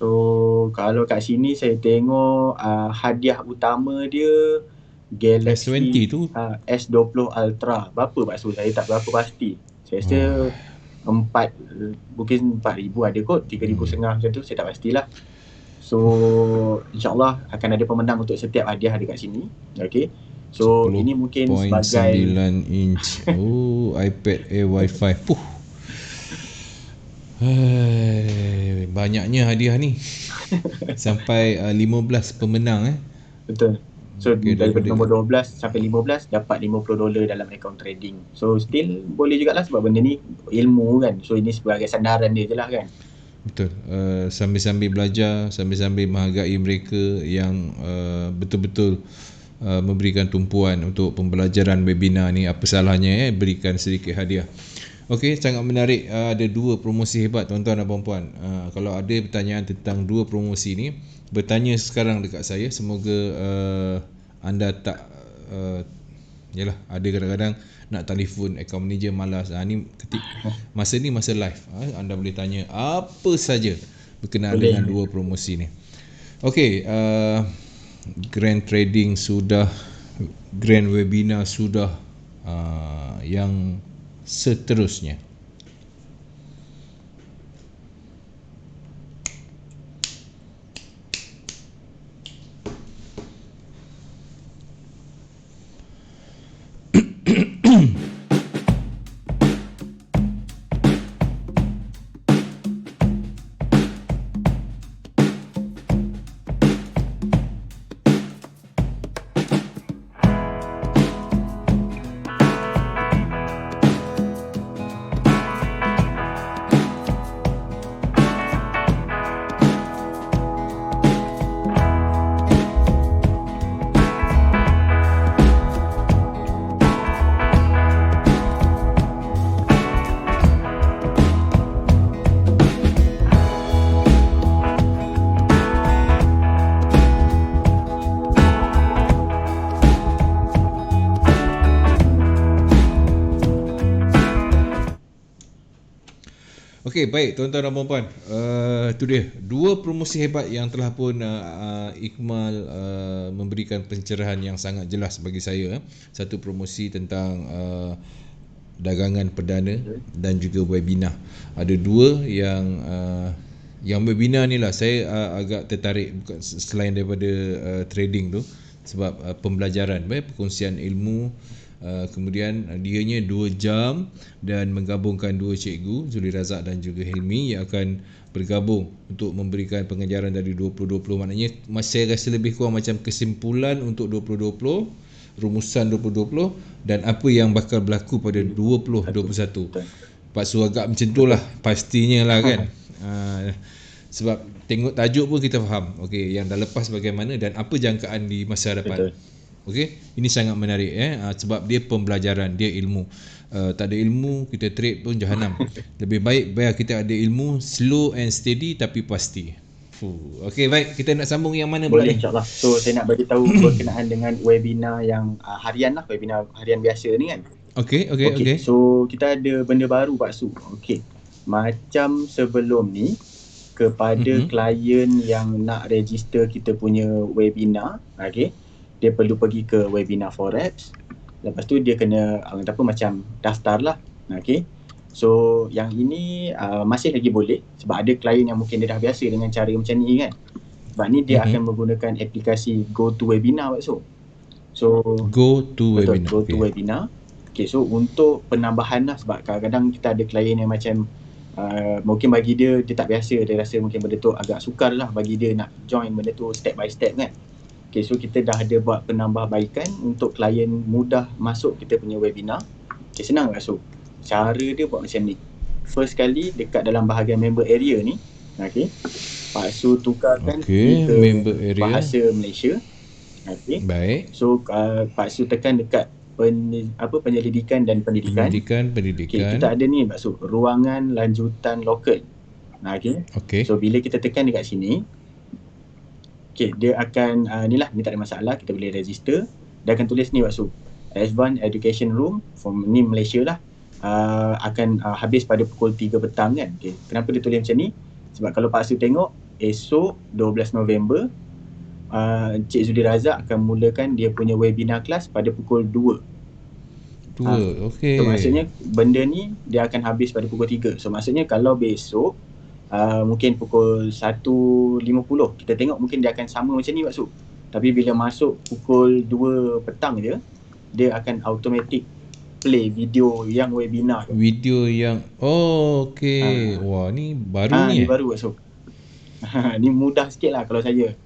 So kalau kat sini saya tengok hadiah utama dia Galaxy S20 tu S20 Ultra. Berapa Pak Su? Saya tak berapa pasti. Saya rasa 4 mungkin 4,000 ada kot, 3,500 macam tu, saya tak pastilah. So insyaAllah akan ada pemenang untuk setiap hadiah ada kat sini. Okay. So ini mungkin sebagai 9 inch iPad Air Wi-Fi. Banyaknya hadiah ni. Sampai 15 pemenang Betul. So daripada nombor 12 sampai 15 dapat $50 dalam account trading. So still boleh jugalah, sebab benda ni ilmu kan. So ini sebagai sandaran dia je lah kan. Betul. Sambil-sambil belajar, sambil-sambil menghargai mereka yang betul-betul memberikan tumpuan untuk pembelajaran webinar ni. Apa salahnya berikan sedikit hadiah. Okey, sangat menarik. Ada 2 promosi hebat tuan-tuan dan puan-puan. Kalau ada pertanyaan tentang 2 promosi ni, bertanya sekarang dekat saya. Semoga anda tak yalah, ada kadang-kadang nak telefon account manager malas. Ni masa ni masa live. Anda boleh tanya apa saja berkenaan dengan 2 promosi ni. Okey, grand trading sudah, grand webinar sudah, yang seterusnya. Okey, baik tuan-tuan dan puan-puan. Itu dia dua promosi hebat yang telah pun Ikmal memberikan pencerahan yang sangat jelas bagi saya. Satu promosi tentang dagangan perdana dan juga webinar. Ada dua yang webinar ni lah saya agak tertarik, bukan selain daripada trading tu, sebab pembelajaran, perkongsian ilmu. Kemudian dianya 2 jam dan menggabungkan dua cikgu, Zuli Razak dan juga Hilmi, yang akan bergabung untuk memberikan pengajaran dari 2020. Maknanya saya rasa lebih kurang macam kesimpulan untuk 2020, rumusan 2020 dan apa yang bakal berlaku pada 2021. Pak Su agak macam tu lah pastinya lah kan. Sebab tengok tajuk pun kita faham, okey, yang dah lepas bagaimana dan apa jangkaan di masa hadapan. Okey, ini sangat menarik sebab dia pembelajaran, dia ilmu. Tak ada ilmu kita trade pun jahanam. Lebih baik biar kita ada ilmu slow and steady tapi pasti. Okey, baik, kita nak sambung yang mana pula Boleh, ni? insyaAllah. So saya nak bagi tahu berkenaan dengan webinar yang harian lah, webinar harian biasa ni kan. Okey. So kita ada benda baru Pak Su. Okey, macam sebelum ni, kepada klien yang nak register kita punya webinar, okey, dia perlu pergi ke webinar Forex. Lepas tu dia kena macam daftar lah. Okay. So yang ini masih lagi boleh sebab ada klien yang mungkin dia dah biasa dengan cara macam ni kan. Sebab ni dia akan menggunakan aplikasi GoToWebinar Pak Su. So GoToWebinar. Okay, so untuk penambahan lah, sebab kadang-kadang kita ada klien yang macam mungkin bagi dia tak biasa, dia rasa mungkin benda tu agak sukar lah bagi dia nak join benda tu step by step kan. Okay, so kita dah ada buat penambahbaikan untuk klien mudah masuk kita punya webinar. Okay, senang tak so? Cara dia buat macam ni. First kali dekat dalam bahagian member area ni, okay, Pak Su tukarkan ke member area bahasa Malaysia. Okay. Baik. So Pak Su tekan dekat penyelidikan dan pendidikan. Okay, kita ada ni Pak Su, ruangan lanjutan lokal. Okay. So bila kita tekan dekat sini, okay, dia akan ni tak ada masalah, kita boleh register. Dia akan tulis ni Pak Su, Advanced Education Room from ni Malaysia lah, akan habis pada pukul 3 petang kan. Okay. Kenapa dia tulis macam ni? Sebab kalau Pak Su tengok, esok 12 November Encik Zuli Razak akan mulakan dia punya webinar kelas pada pukul 2. Okey. So maksudnya benda ni dia akan habis pada pukul 3. So maksudnya kalau besok mungkin pukul 1.50 kita tengok, mungkin dia akan sama macam ni Pak Su. Tapi bila masuk pukul 2 petang je, dia akan automatic play video yang webinar tu. Video yang okey. Wah, ni baru ni. Ni baru Pak Su. Ni mudah sikit lah kalau saya.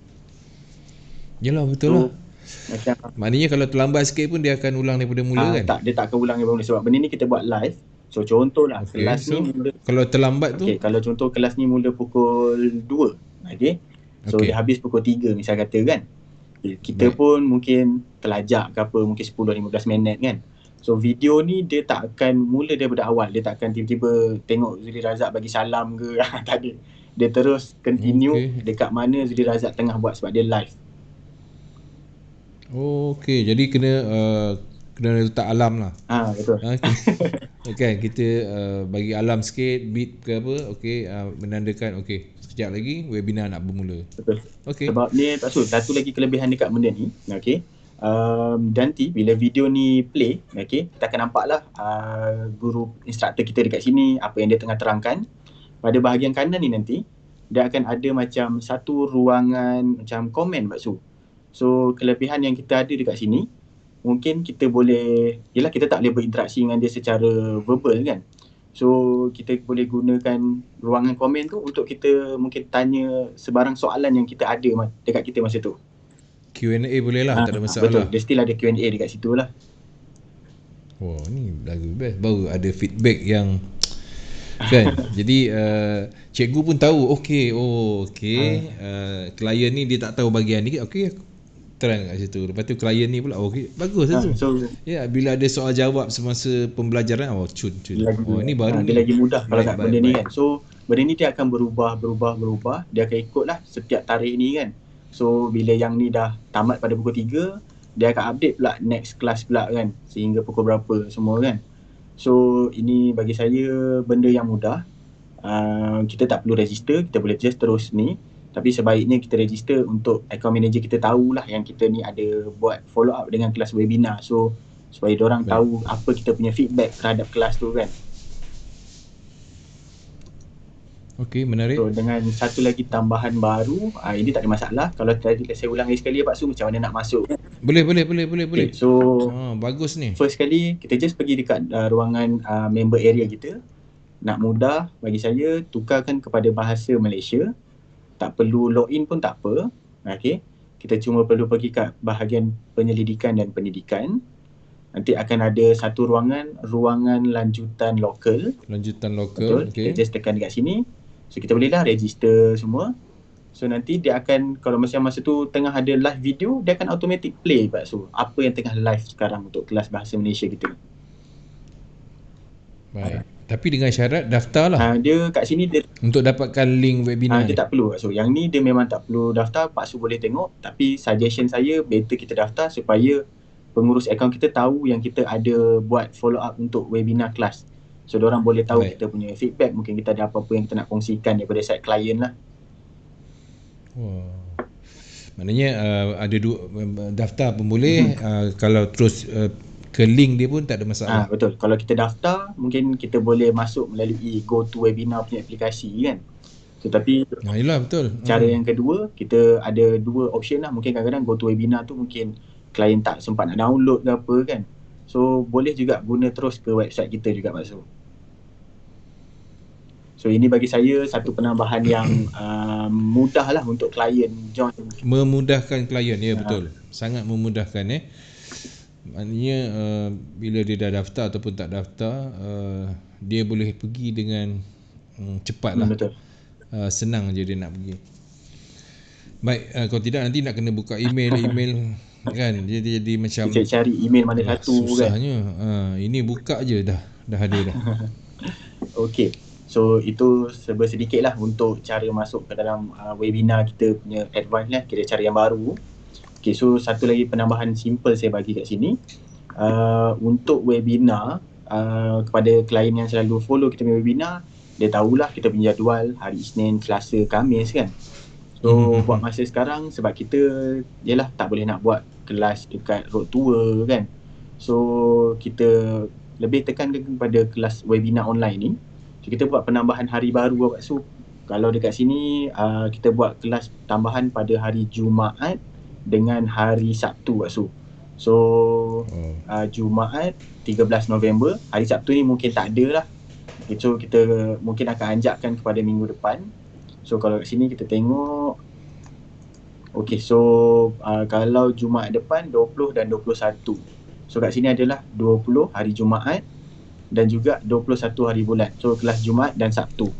Yalah, betul lah. Maknanya kalau terlambat sikit pun dia akan ulang daripada mula kan? Tak, dia tak akan ulang daripada mula sebab benda ni kita buat live. So contohlah kelas ni mula, kalau terlambat tu, kalau contoh kelas ni mula pukul 2, okay, so dia habis pukul 3 misal kata kan. Kita pun mungkin terlajak ke apa, mungkin 10-15 minit kan. So video ni dia tak akan mula daripada awal. Dia tak akan tiba-tiba tengok Zuli Razak bagi salam ke. Tak ada. Dia terus continue dekat mana Zuli Razak tengah buat sebab dia live. Okey, jadi kena letak alarm lah. Betul. Kan kita bagi alarm sikit, beat ke apa, okey, menandakan okey, sekejap lagi webinar nak bermula. Betul. Okey. Sebab ni Pak Su, satu lagi kelebihan dekat benda ni, okey. Nanti bila video ni play, okey, kita akan nampaklah guru instruktor kita dekat sini apa yang dia tengah terangkan. Pada bahagian kanan ni nanti dia akan ada macam satu ruangan macam komen Pak Su. So kelebihan yang kita ada dekat sini, mungkin kita boleh, yelah kita tak boleh berinteraksi dengan dia secara verbal kan. So kita boleh gunakan ruangan komen tu untuk kita mungkin tanya sebarang soalan yang kita ada dekat kita masa tu. Q&A boleh lah, tak ada masalah. Betul, dia still ada Q&A dekat situ lah. Wah, ni lagu best. Baru ada feedback yang kan. Jadi cikgu pun tahu, okey, klien ni dia tak tahu bahagian ni, okey, terang kat situ. Lepas tu klien ni pula, okey, bagus lah tu. Ya, bila ada soal jawab semasa pembelajaran, cun. Ni baru dia lagi mudah kalau kat benda ni kan. So benda ni dia akan berubah. Dia akan ikutlah setiap tarikh ni kan. So bila yang ni dah tamat pada pukul 3, dia akan update pula next class pula kan, sehingga pukul berapa semua kan. So ini bagi saya benda yang mudah. kita tak perlu register, kita boleh just terus ni. Tapi sebaiknya kita register untuk account manager kita tahulah yang kita ni ada buat follow up dengan kelas webinar. So supaya diorang tahu apa kita punya feedback terhadap kelas tu kan. Okey, menarik. So dengan satu lagi tambahan baru, ini tak ada masalah. Kalau tadi saya ulang lagi sekali Pak Su, macam mana nak masuk? Boleh. Okay, so bagus ni. First kali kita just pergi dekat ruangan member area kita. Nak mudah bagi saya, tukarkan kepada bahasa Malaysia. Tak perlu login pun tak apa. Okay. Kita cuma perlu pergi kat bahagian penyelidikan dan pendidikan. Nanti akan ada satu ruangan lanjutan lokal. Betul. Okay. Kita just tekan dekat sini. So kita bolehlah register semua. So nanti dia akan, kalau masa tu tengah ada live video, dia akan automatic play Pak Su, apa yang tengah live sekarang untuk kelas bahasa Malaysia kita. Baik. Tapi dengan syarat daftarlah. Dia kat sini dia untuk dapatkan link webinar dia tak perlu Pak Su. Yang ni dia memang tak perlu daftar, Pak Su boleh tengok. Tapi suggestion saya better kita daftar supaya pengurus akaun kita tahu yang kita ada buat follow up untuk webinar kelas. So diorang boleh tahu kita punya feedback, mungkin kita ada apa-apa yang kita nak kongsikan daripada side klien lah. Maknanya ada daftar pun boleh. Kalau terus ke link dia pun tak ada masalah. Betul. Kalau kita daftar, mungkin kita boleh masuk melalui GoToWebinar punya aplikasi kan. Tetapi yalah, betul. Cara yang kedua, kita ada dua option lah. Mungkin kadang-kadang GoToWebinar tu mungkin klien tak sempat nak download ke apa kan. So boleh juga guna terus ke website kita juga Pak Su. So ini bagi saya satu penambahan yang mudah lah untuk klien join. Memudahkan klien, ya betul. Sangat memudahkan maknanya bila dia dah daftar ataupun tak daftar, dia boleh pergi dengan cepat lah. Betul. Senang je dia nak pergi. Baik, kalau tidak nanti nak kena buka email kan. Jadi macam cari email mana satu susahnya kan. Ini buka je dah ada dah. Okey. So itu sedikit lah untuk cara masuk ke dalam webinar kita punya advance lah, kira cara yang baru. Okay, so satu lagi penambahan simple saya bagi kat sini. Untuk webinar, kepada klien yang selalu follow kita punya webinar, dia tahulah kita punya jadual hari Isnin, Selasa, Khamis kan. So buat masa sekarang sebab kita yelah tak boleh nak buat kelas dekat road tour kan. So kita lebih tekankan kepada kelas webinar online ni. So kita buat penambahan hari baru Pak Su. Kalau dekat sini kita buat kelas tambahan pada hari Jumaat dengan hari Sabtu Pak Su. So Jumaat 13 November, hari Sabtu ni mungkin tak ada lah. So kita mungkin akan anjakkan kepada minggu depan. So kalau kat sini kita tengok, okay, so kalau Jumaat depan 20 dan 21. So kat sini adalah 20 hari Jumaat dan juga 21 hari bulan. So kelas Jumaat dan Sabtu.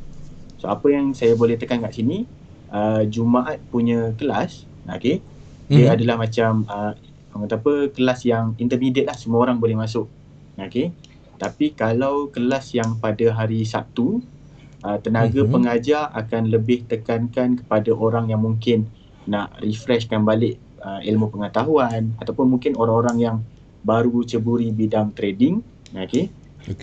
So apa yang saya boleh tekan kat sini, Jumaat punya kelas, okay, dia adalah macam orang kata apa, kelas yang intermediate lah, semua orang boleh masuk. Okay. Tapi kalau kelas yang pada hari Sabtu, tenaga pengajar akan lebih tekankan kepada orang yang mungkin nak refreshkan balik ilmu pengetahuan ataupun mungkin orang-orang yang baru ceburi bidang trading. Okay.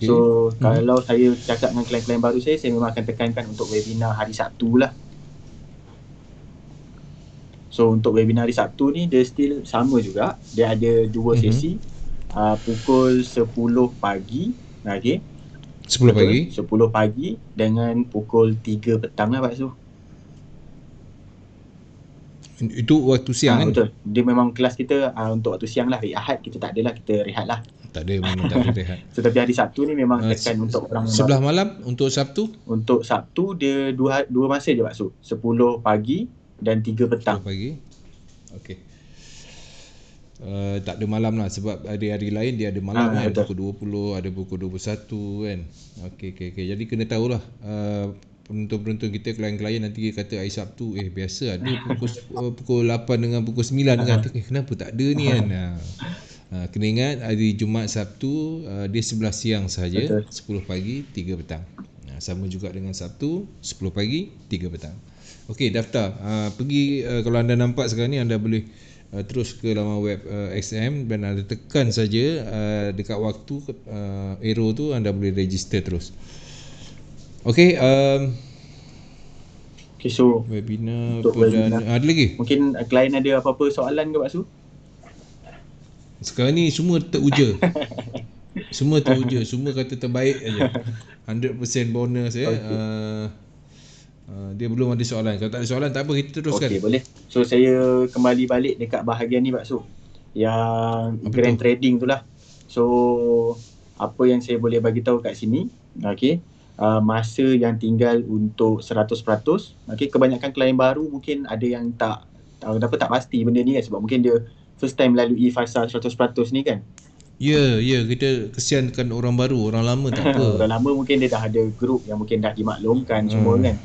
So kalau saya cakap dengan klien-klien baru saya memang akan tekankan untuk webinar hari Sabtu lah. So untuk webinar hari Sabtu ni dia still sama juga. Dia ada dua sesi, pukul 10 pagi, okay. 10 pagi? 10 pagi dengan pukul 3 petang lah Pak Su. Itu waktu siang kan? Betul. Dia memang kelas kita untuk waktu siang lah. Hari Ahad kita tak adalah, kita rehat lah. Tak ada, memang tak ada rehat. So tapi hari Sabtu ni memang tekan untuk orang sebelah malam. Untuk Sabtu? Untuk Sabtu dia dua masa je Pak Su. 10 pagi dan 3 petang. 10 pagi. Okey. Tak ada malam lah sebab ada hari lain dia ada malam kan, pukul 20, ada pukul 21 kan. Okey. Jadi kena tahulah penonton-penonton kita, klien-klien nanti kata hari Sabtu biasa ada pukul 8 dengan pukul 9 kan. Kenapa tak ada ni kan. Kena ingat hari Jumaat Sabtu dia 11 siang sahaja, 10 pagi 3 petang. Sama juga dengan Sabtu 10 pagi 3 petang. Okey, daftar. Pergi kalau anda nampak sekarang ni, anda boleh terus ke laman web XM dan anda tekan saja dekat waktu arrow tu, anda boleh register terus. Okay, Okay, so webinar untuk perdana. webinar, Ada lagi? mungkin klien ada apa-apa soalan ke Pak Su? Sekarang ni semua teruja. Semua teruja. Semua kata terbaik aja. 100% bonus ya. Okey. Dia belum ada soalan. Kalau tak ada soalan tak apa, kita teruskan. Okey, boleh. So saya kembali balik dekat bahagian ni Pak Su. Yang Apa grand tu? trading tu lah. So apa yang saya boleh bagi tahu kat sini, okey. Masa yang tinggal untuk 100%. Okey, kebanyakan klien baru mungkin ada yang tak tak pasti benda ni kan, sebab mungkin dia first time lalui fasa 100% ni kan. Ya, kita kesiankan orang baru, orang lama tak apa. Orang lama mungkin dia dah ada group yang mungkin dah dimaklumkan semua kan.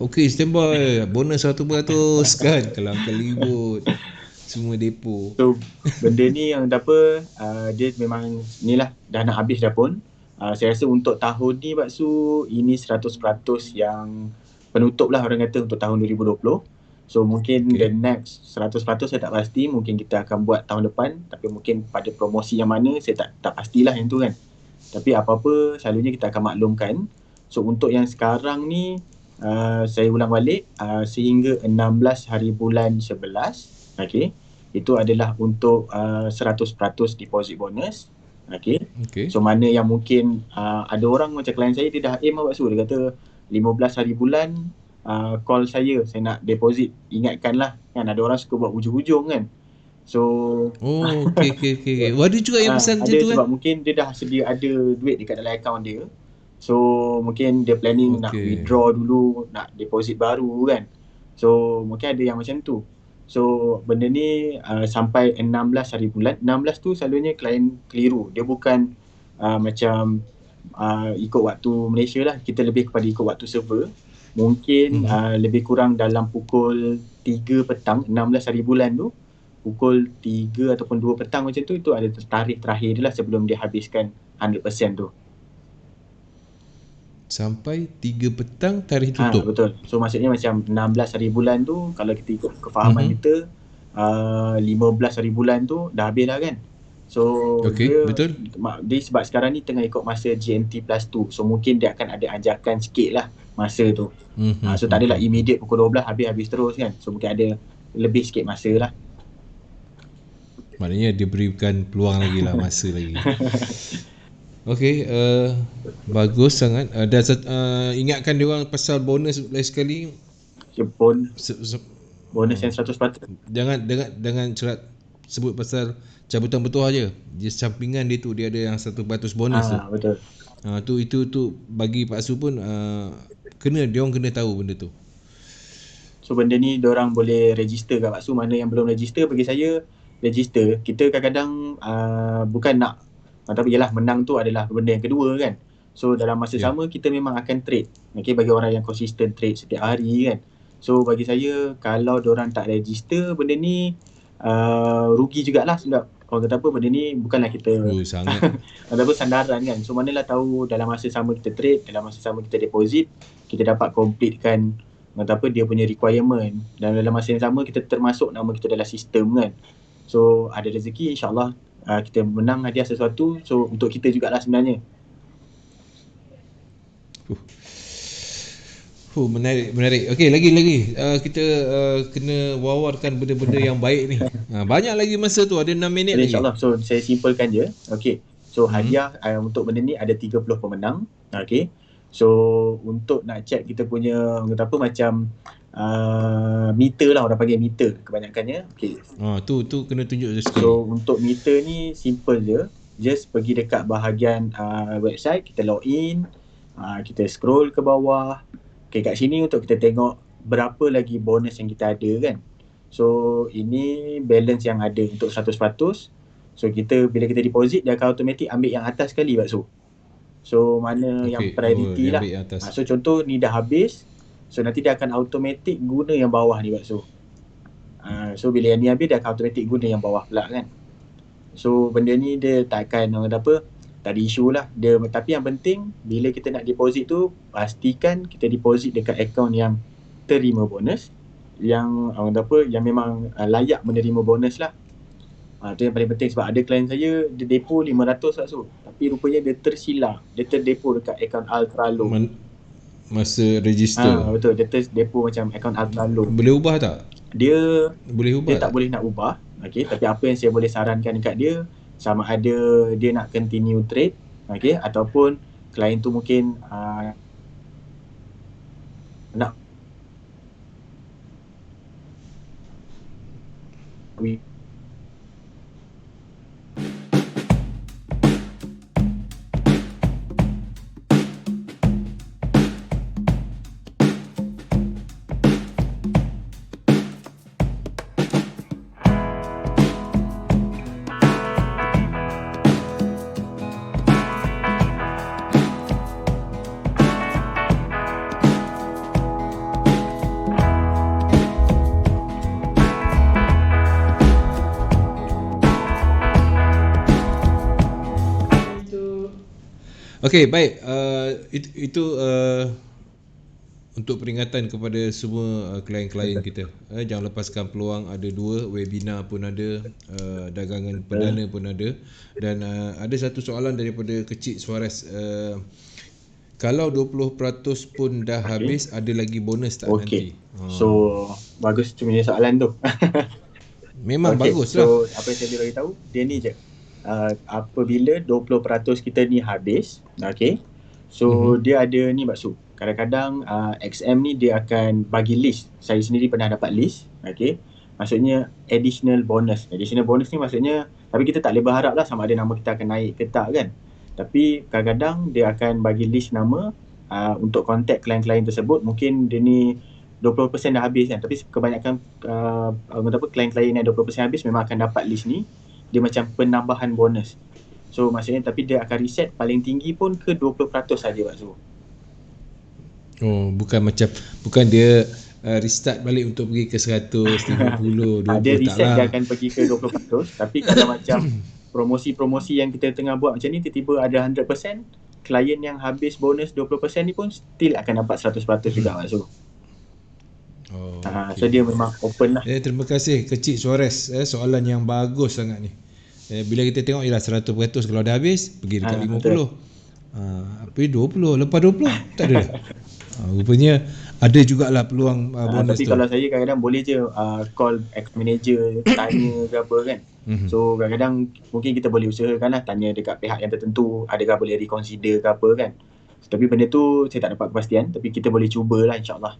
Okey, standby. Bonus 100% kan. Kelangkan ribut. Semua depo. So benda ni yang apa, dia memang ni lah, dah nak habis dah pun. Saya rasa untuk tahun ni Pak Su, ini 100% yang penutup lah orang kata untuk tahun 2020. So mungkin the next 100% saya tak pasti, mungkin kita akan buat tahun depan, tapi mungkin pada promosi yang mana saya tak pastilah yang tu kan. Tapi apa-apa selalunya kita akan maklumkan. So untuk yang sekarang ni, saya ulang balik, sehingga 16 hari bulan 11, okay, itu adalah untuk 100% deposit bonus. Okay. So mana yang mungkin ada orang macam klien saya, dia dah aim Pak Su, dia kata 15 hari bulan call saya nak deposit, ingatkanlah kan, ada orang suka buat hujung-hujung kan. So okey. Ada juga yang pesan macam tu kan. Sebab mungkin dia dah sedia ada duit dekat dalam akaun dia. So mungkin dia planning nak withdraw dulu, nak deposit baru kan. So mungkin ada yang macam tu. So benda ni sampai 16 hari bulan. 16 tu selalunya klien keliru. Dia bukan macam ikut waktu Malaysia lah. Kita lebih kepada ikut waktu server. Mungkin lebih kurang dalam pukul 3 petang, 16 hari bulan tu, pukul 3 ataupun 2 petang macam tu, itu ada tarikh terakhir dia lah sebelum dia habiskan 100% tu. Sampai 3 petang tarikh tutup. Betul. So maksudnya macam 16 hari bulan tu, kalau kita ikut kefahaman kita, 15 hari bulan tu dah habis dah kan. So betul. Dia sebab sekarang ni tengah ikut masa GMT plus 2. So mungkin dia akan ada ajakan sikit lah masa tu. So tak adalah immediate pukul 12 habis terus kan. So mungkin ada lebih sikit masa lah. Maknanya dia berikan peluang lagi lah, masa lagi. Okey, bagus sangat. Dan ingatkan dia orang pasal bonus lain sekali. Bonus yang 100%. Jangan cerat sebut pasal cabutan bertuah je. Dia sampingan dia tu, dia ada yang 100% bonus tu. Betul. Itu bagi Pak Su pun dia orang kena tahu benda tu. So benda ni diorang boleh register kat Pak Su. Mana yang belum register, bagi saya register. Kita kadang-kadang bukan nak, tapi yalah, menang tu adalah benda yang kedua kan. So dalam masa sama kita memang akan trade. Okay, bagi orang yang konsisten trade setiap hari kan. So bagi saya, kalau diorang tak register benda ni, rugi jugalah. Sebab orang kata apa, benda ni bukanlah kita sangat ataupun sandaran kan. So manalah tahu dalam masa sama kita trade, dalam masa sama kita deposit, kita dapat completekan dia punya requirement, dan dalam masa yang sama kita termasuk nama kita dalam sistem kan. So ada rezeki, insyaAllah kita menang hadiah sesuatu. So untuk kita jugalah sebenarnya. Menarik. Okey, lagi kita kena wawarkan benda-benda yang baik ni. Banyak lagi masa tu, ada 6 minit lagi. InsyaAllah. So saya simpulkan je. Okey. So hadiah untuk benda ni ada 30 pemenang. Okey. So untuk nak check kita punya macam meter lah, orang panggil meter kebanyakannya. Okey. Tu kena tunjuk je sekali. So untuk meter ni simple je. Just pergi dekat bahagian website, kita login, kita scroll ke bawah. Okay, kat sini untuk kita tengok berapa lagi bonus yang kita ada kan. So ini balance yang ada untuk 100%. So bila kita deposit, dia akan automatic ambil yang atas sekali Pak Su. So mana yang priority lah. So contoh ni dah habis, so nanti dia akan automatic guna yang bawah ni Pak Su. So bila yang ni habis, dia akan automatic guna yang bawah pula kan. So benda ni dia takkan tak ada isu lah dia. Tapi yang penting, bila kita nak deposit tu, pastikan kita deposit dekat akaun yang terima bonus, yang yang memang layak menerima bonus lah. Tu yang paling penting. Sebab ada klien saya, dia depo 500 Pak Su, tapi rupanya dia tersilap, dia terdepo dekat akaun Altralo. masa register. Betul, dia test depo macam akaun Altalum. Boleh ubah tak? Dia Boleh ubah tak boleh nak ubah. Okey, tapi apa yang saya boleh sarankan dekat dia, sama ada dia nak continue trade, okey, ataupun klien tu mungkin nak Okey, baik. Itu untuk peringatan kepada semua klien-klien kita. Jangan lepaskan peluang. Ada 2 webinar pun ada, dagangan perdana pun ada. Dan ada satu soalan daripada Kecik Suarez. Kalau 20% pun dah habis, ada lagi bonus tak nanti? So bagus tu punya soalan tu. Memang bagus lah. So apa yang saya boleh bagi tahu, dia ni je. Apabila 20% kita ni habis, okey. So dia ada ni Baksu. Kadang-kadang XM ni dia akan bagi list. Saya sendiri pernah dapat list, okey. Maksudnya additional bonus. Additional bonus ni maksudnya, tapi kita tak boleh berharap lah sama ada nama kita akan naik ke tak kan. Tapi kadang-kadang dia akan bagi list nama untuk contact klien-klien tersebut. Mungkin dia ni 20% dah habis kan, tapi kebanyakan klien-klien yang 20% habis memang akan dapat list ni. Dia macam penambahan bonus. So maksudnya, tapi dia akan reset paling tinggi pun ke 20% saja Baksu. Bukan dia restart balik untuk pergi ke 100, 50, 20 dia reset tak lah. dia akan pergi ke 20%. Tapi kalau macam promosi-promosi yang kita tengah buat macam ni, tiba-tiba ada 100%, klien yang habis bonus 20% ni pun still akan dapat 100% juga Baksu. Okay. So dia memang open lah. Terima kasih Kecik Suarez, soalan yang bagus sangat ni. Bila kita tengok ialah 100% kalau dah habis pergi dekat 50. Pergi 20, lepas 20 tak ada dah. Rupanya ada jugalah peluang bonus tapi tu. Kalau saya kadang-kadang boleh je call account manager tanya ke apa kan. So kadang-kadang mungkin kita boleh usahakan lah, tanya dekat pihak yang tertentu adakah boleh reconsider ke apa kan. Tapi benda tu saya tak dapat kepastian, tapi kita boleh cubalah insyaAllah.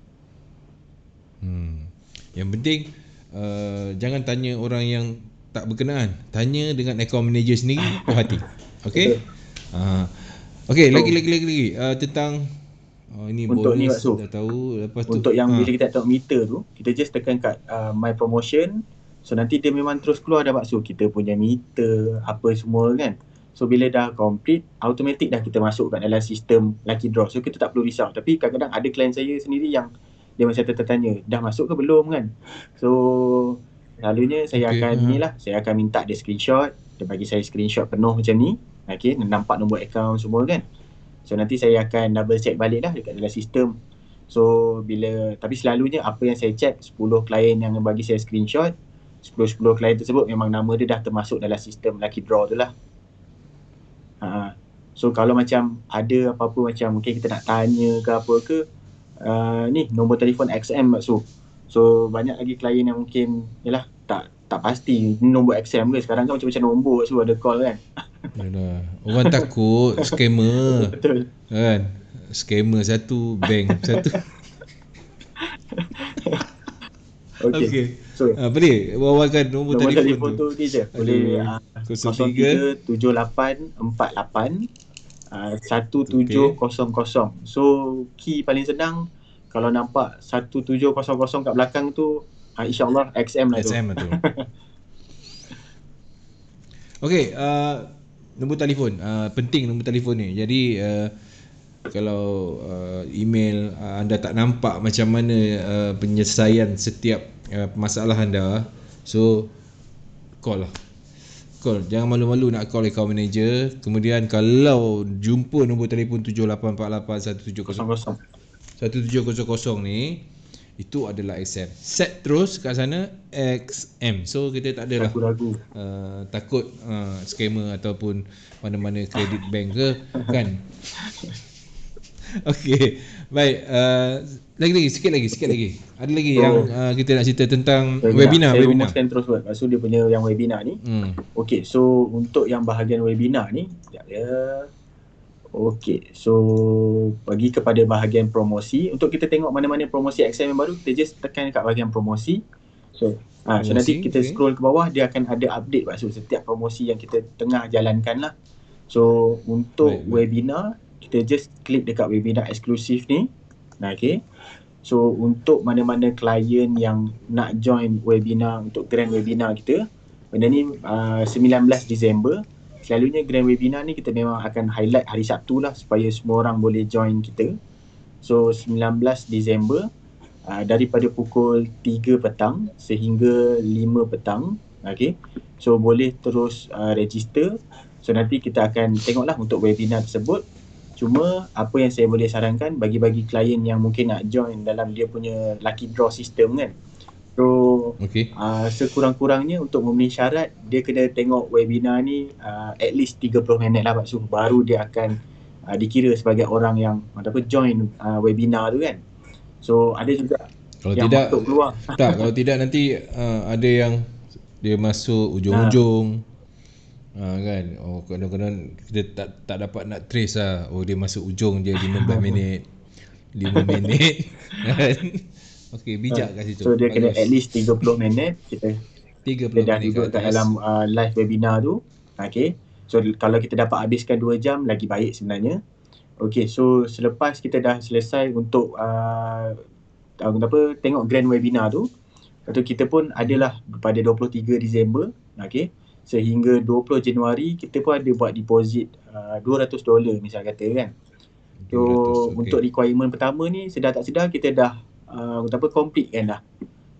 Yang penting jangan tanya orang yang tak berkenaan. Tanya dengan account manager sendiri, puas hati. Okey? Okey, lagi tentang ini untuk bonus ni dah tahu. Lepas tu untuk yang bila kita tengok meter tu, kita just tekan kat my promotion. So nanti dia memang terus keluar dah Baksu kita punya meter apa semua kan. So bila dah complete, automatic dah kita masuk kat dalam sistem lucky draw. So kita tak perlu risau. Tapi kadang-kadang ada klien saya sendiri yang dia macam tertanya, dah masuk ke belum kan. So selalunya saya saya akan minta dia screenshot. Dia bagi saya screenshot penuh macam ni. Okay, nampak nombor akaun semua kan. So nanti saya akan double check balik lah dekat dalam sistem. So tapi selalunya apa yang saya check, 10 klien yang bagi saya screenshot, 10 klien tersebut memang nama dia dah termasuk dalam sistem lucky draw tu lah. So kalau macam ada apa-apa macam mungkin kita nak tanya ke apa ke, ni nombor telefon XM Baksu. So banyak lagi klien yang mungkin yalah tak pasti ni nombor XM ke. Sekarang kan macam-macam nombor Baksu ada call kan. Yalah, orang takut scammer. Betul. Kan? Scammer satu, bank satu. Okey. So apa ni? Wawarkan nombor telefon tu ni je. Boleh 03 7848 1700. So key paling senang, kalau nampak 1700 kat belakang tu, insyaAllah XM lah tu. XM lah tu. Okey, nombor telefon. Penting nombor telefon ni. Jadi kalau email anda tak nampak macam mana penyelesaian setiap masalah anda, so call lah. Call. Jangan malu-malu nak call account manager. Kemudian kalau jumpa nombor telefon 7848 1700 ni, itu adalah XM. Set terus kat sana XM. So kita tak adalah ragu-ragu. Takut scammer ataupun mana-mana credit bank ke kan. Okey. Baik, lagi sikit lagi. Ada lagi So, yang kita nak cerita tentang webinar. Saya webinar. rumuskan terus buat. Lepas tu dia punya yang webinar ni. Okey, so untuk yang bahagian webinar ni, sekejap ya. Okey, so bagi kepada bahagian promosi, untuk kita tengok mana-mana promosi XM yang baru, kita just tekan kat bahagian promosi. So nanti kita scroll ke bawah, dia akan ada update maksud setiap promosi yang kita tengah jalankan lah. So untuk webinar, kita just klik dekat webinar eksklusif ni. Okay. So untuk mana-mana klien yang nak join webinar untuk grand webinar kita, benda ni 19 Disember. Selalunya grand webinar ni kita memang akan highlight hari Sabtu lah supaya semua orang boleh join kita. So 19 Disember daripada pukul 3 petang sehingga 5 petang. Okay. So boleh terus register. So nanti kita akan tengoklah untuk webinar tersebut. Cuma apa yang saya boleh sarankan bagi klien yang mungkin nak join dalam dia punya lucky draw system kan. So sekurang-kurangnya untuk memenuhi syarat, dia kena tengok webinar ni at least 30 minit lah Pak Su. Baru dia akan dikira sebagai orang yang join webinar tu kan. So ada juga kalau yang tidak masuk keluar. Tak, kalau tidak nanti ada yang dia masuk ujung-ujung. Kan. Kadang-kadang kita tak dapat nak trace lah. Dia masuk ujung je 15 minit. 5 minit. Kan. Okey, bijak kat situ. So dia kena at least 30 minit. Kita 30 dah minit duduk kat dalam live webinar tu. Okay. So kalau kita dapat habiskan 2 jam lagi baik sebenarnya. Okay, so selepas kita dah selesai untuk tengok grand webinar tu, lepas tu kita pun adalah pada 23 Disember, okay, sehingga 20 Januari kita pun ada buat deposit $200 misal kata kan. So untuk requirement pertama ni sedar tak sedar kita dah complete kan dah.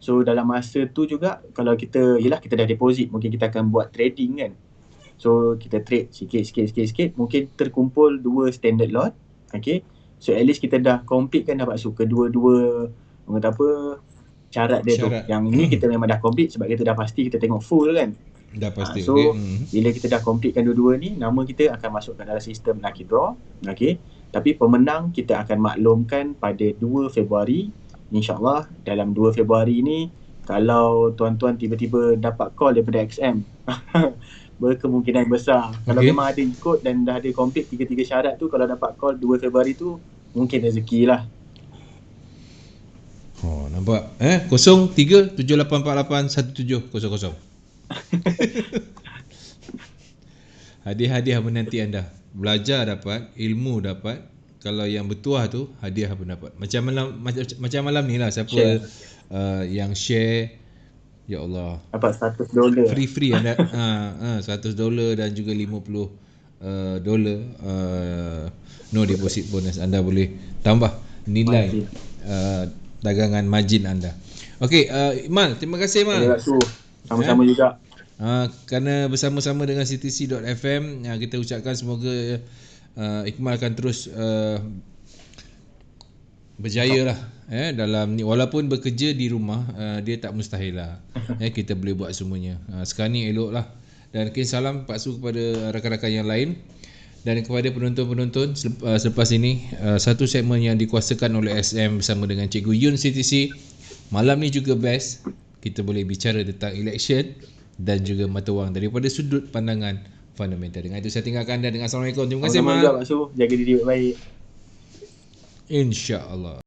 So dalam masa tu juga kalau kita dah deposit, mungkin kita akan buat trading kan. So kita trade sikit mungkin terkumpul 2 standard lot. Okay. So at least kita dah complete kan dapat kedua-dua syarat dia tu. Yang ni kita memang dah complete sebab kita dah pasti kita tengok full kan. Dah pasti. So bila kita dah completekan dua-dua ni, nama kita akan masuk ke dalam sistem lucky draw. Okay. Tapi pemenang kita akan maklumkan pada 2 Februari. InsyaAllah dalam 2 Februari ni, kalau tuan-tuan tiba-tiba dapat call daripada XM, berkemungkinan besar. Kalau memang ada ikut dan dah ada complete 3 syarat tu, kalau dapat call 2 Februari tu, mungkin rezeki lah. Oh, nampak? 0378481700. Hadiah-hadiah menanti anda. Belajar dapat, ilmu dapat. Kalau yang bertuah tu, hadiah pun dapat. Macam malam ni lah, siapa yang share, ya Allah, dapat $100. Free anda. $100 dan juga $50 no deposit bonus. Anda boleh tambah nilai dagangan margin anda. Okey, Imal, terima kasih Imal. Sama-sama juga. Kerana bersama-sama dengan CTC.fm, kita ucapkan semoga Ikmal akan terus berjaya lah dalam ni. Walaupun bekerja di rumah, dia tak mustahil lah. Kita boleh buat semuanya. Sekarang ni elok lah. Dan salam Pak Su kepada rakan-rakan yang lain. Dan kepada penonton-penonton, selepas ini satu segmen yang dikuasakan oleh SM bersama dengan Cikgu Yun CTC. Malam ni juga best. Kita boleh bicara tentang election dan juga mata wang daripada sudut pandangan fundamental. Dengan itu saya tinggalkan anda dengan Assalamualaikum. Terima kasih Mak. Jaga diri baik-baik. InsyaAllah.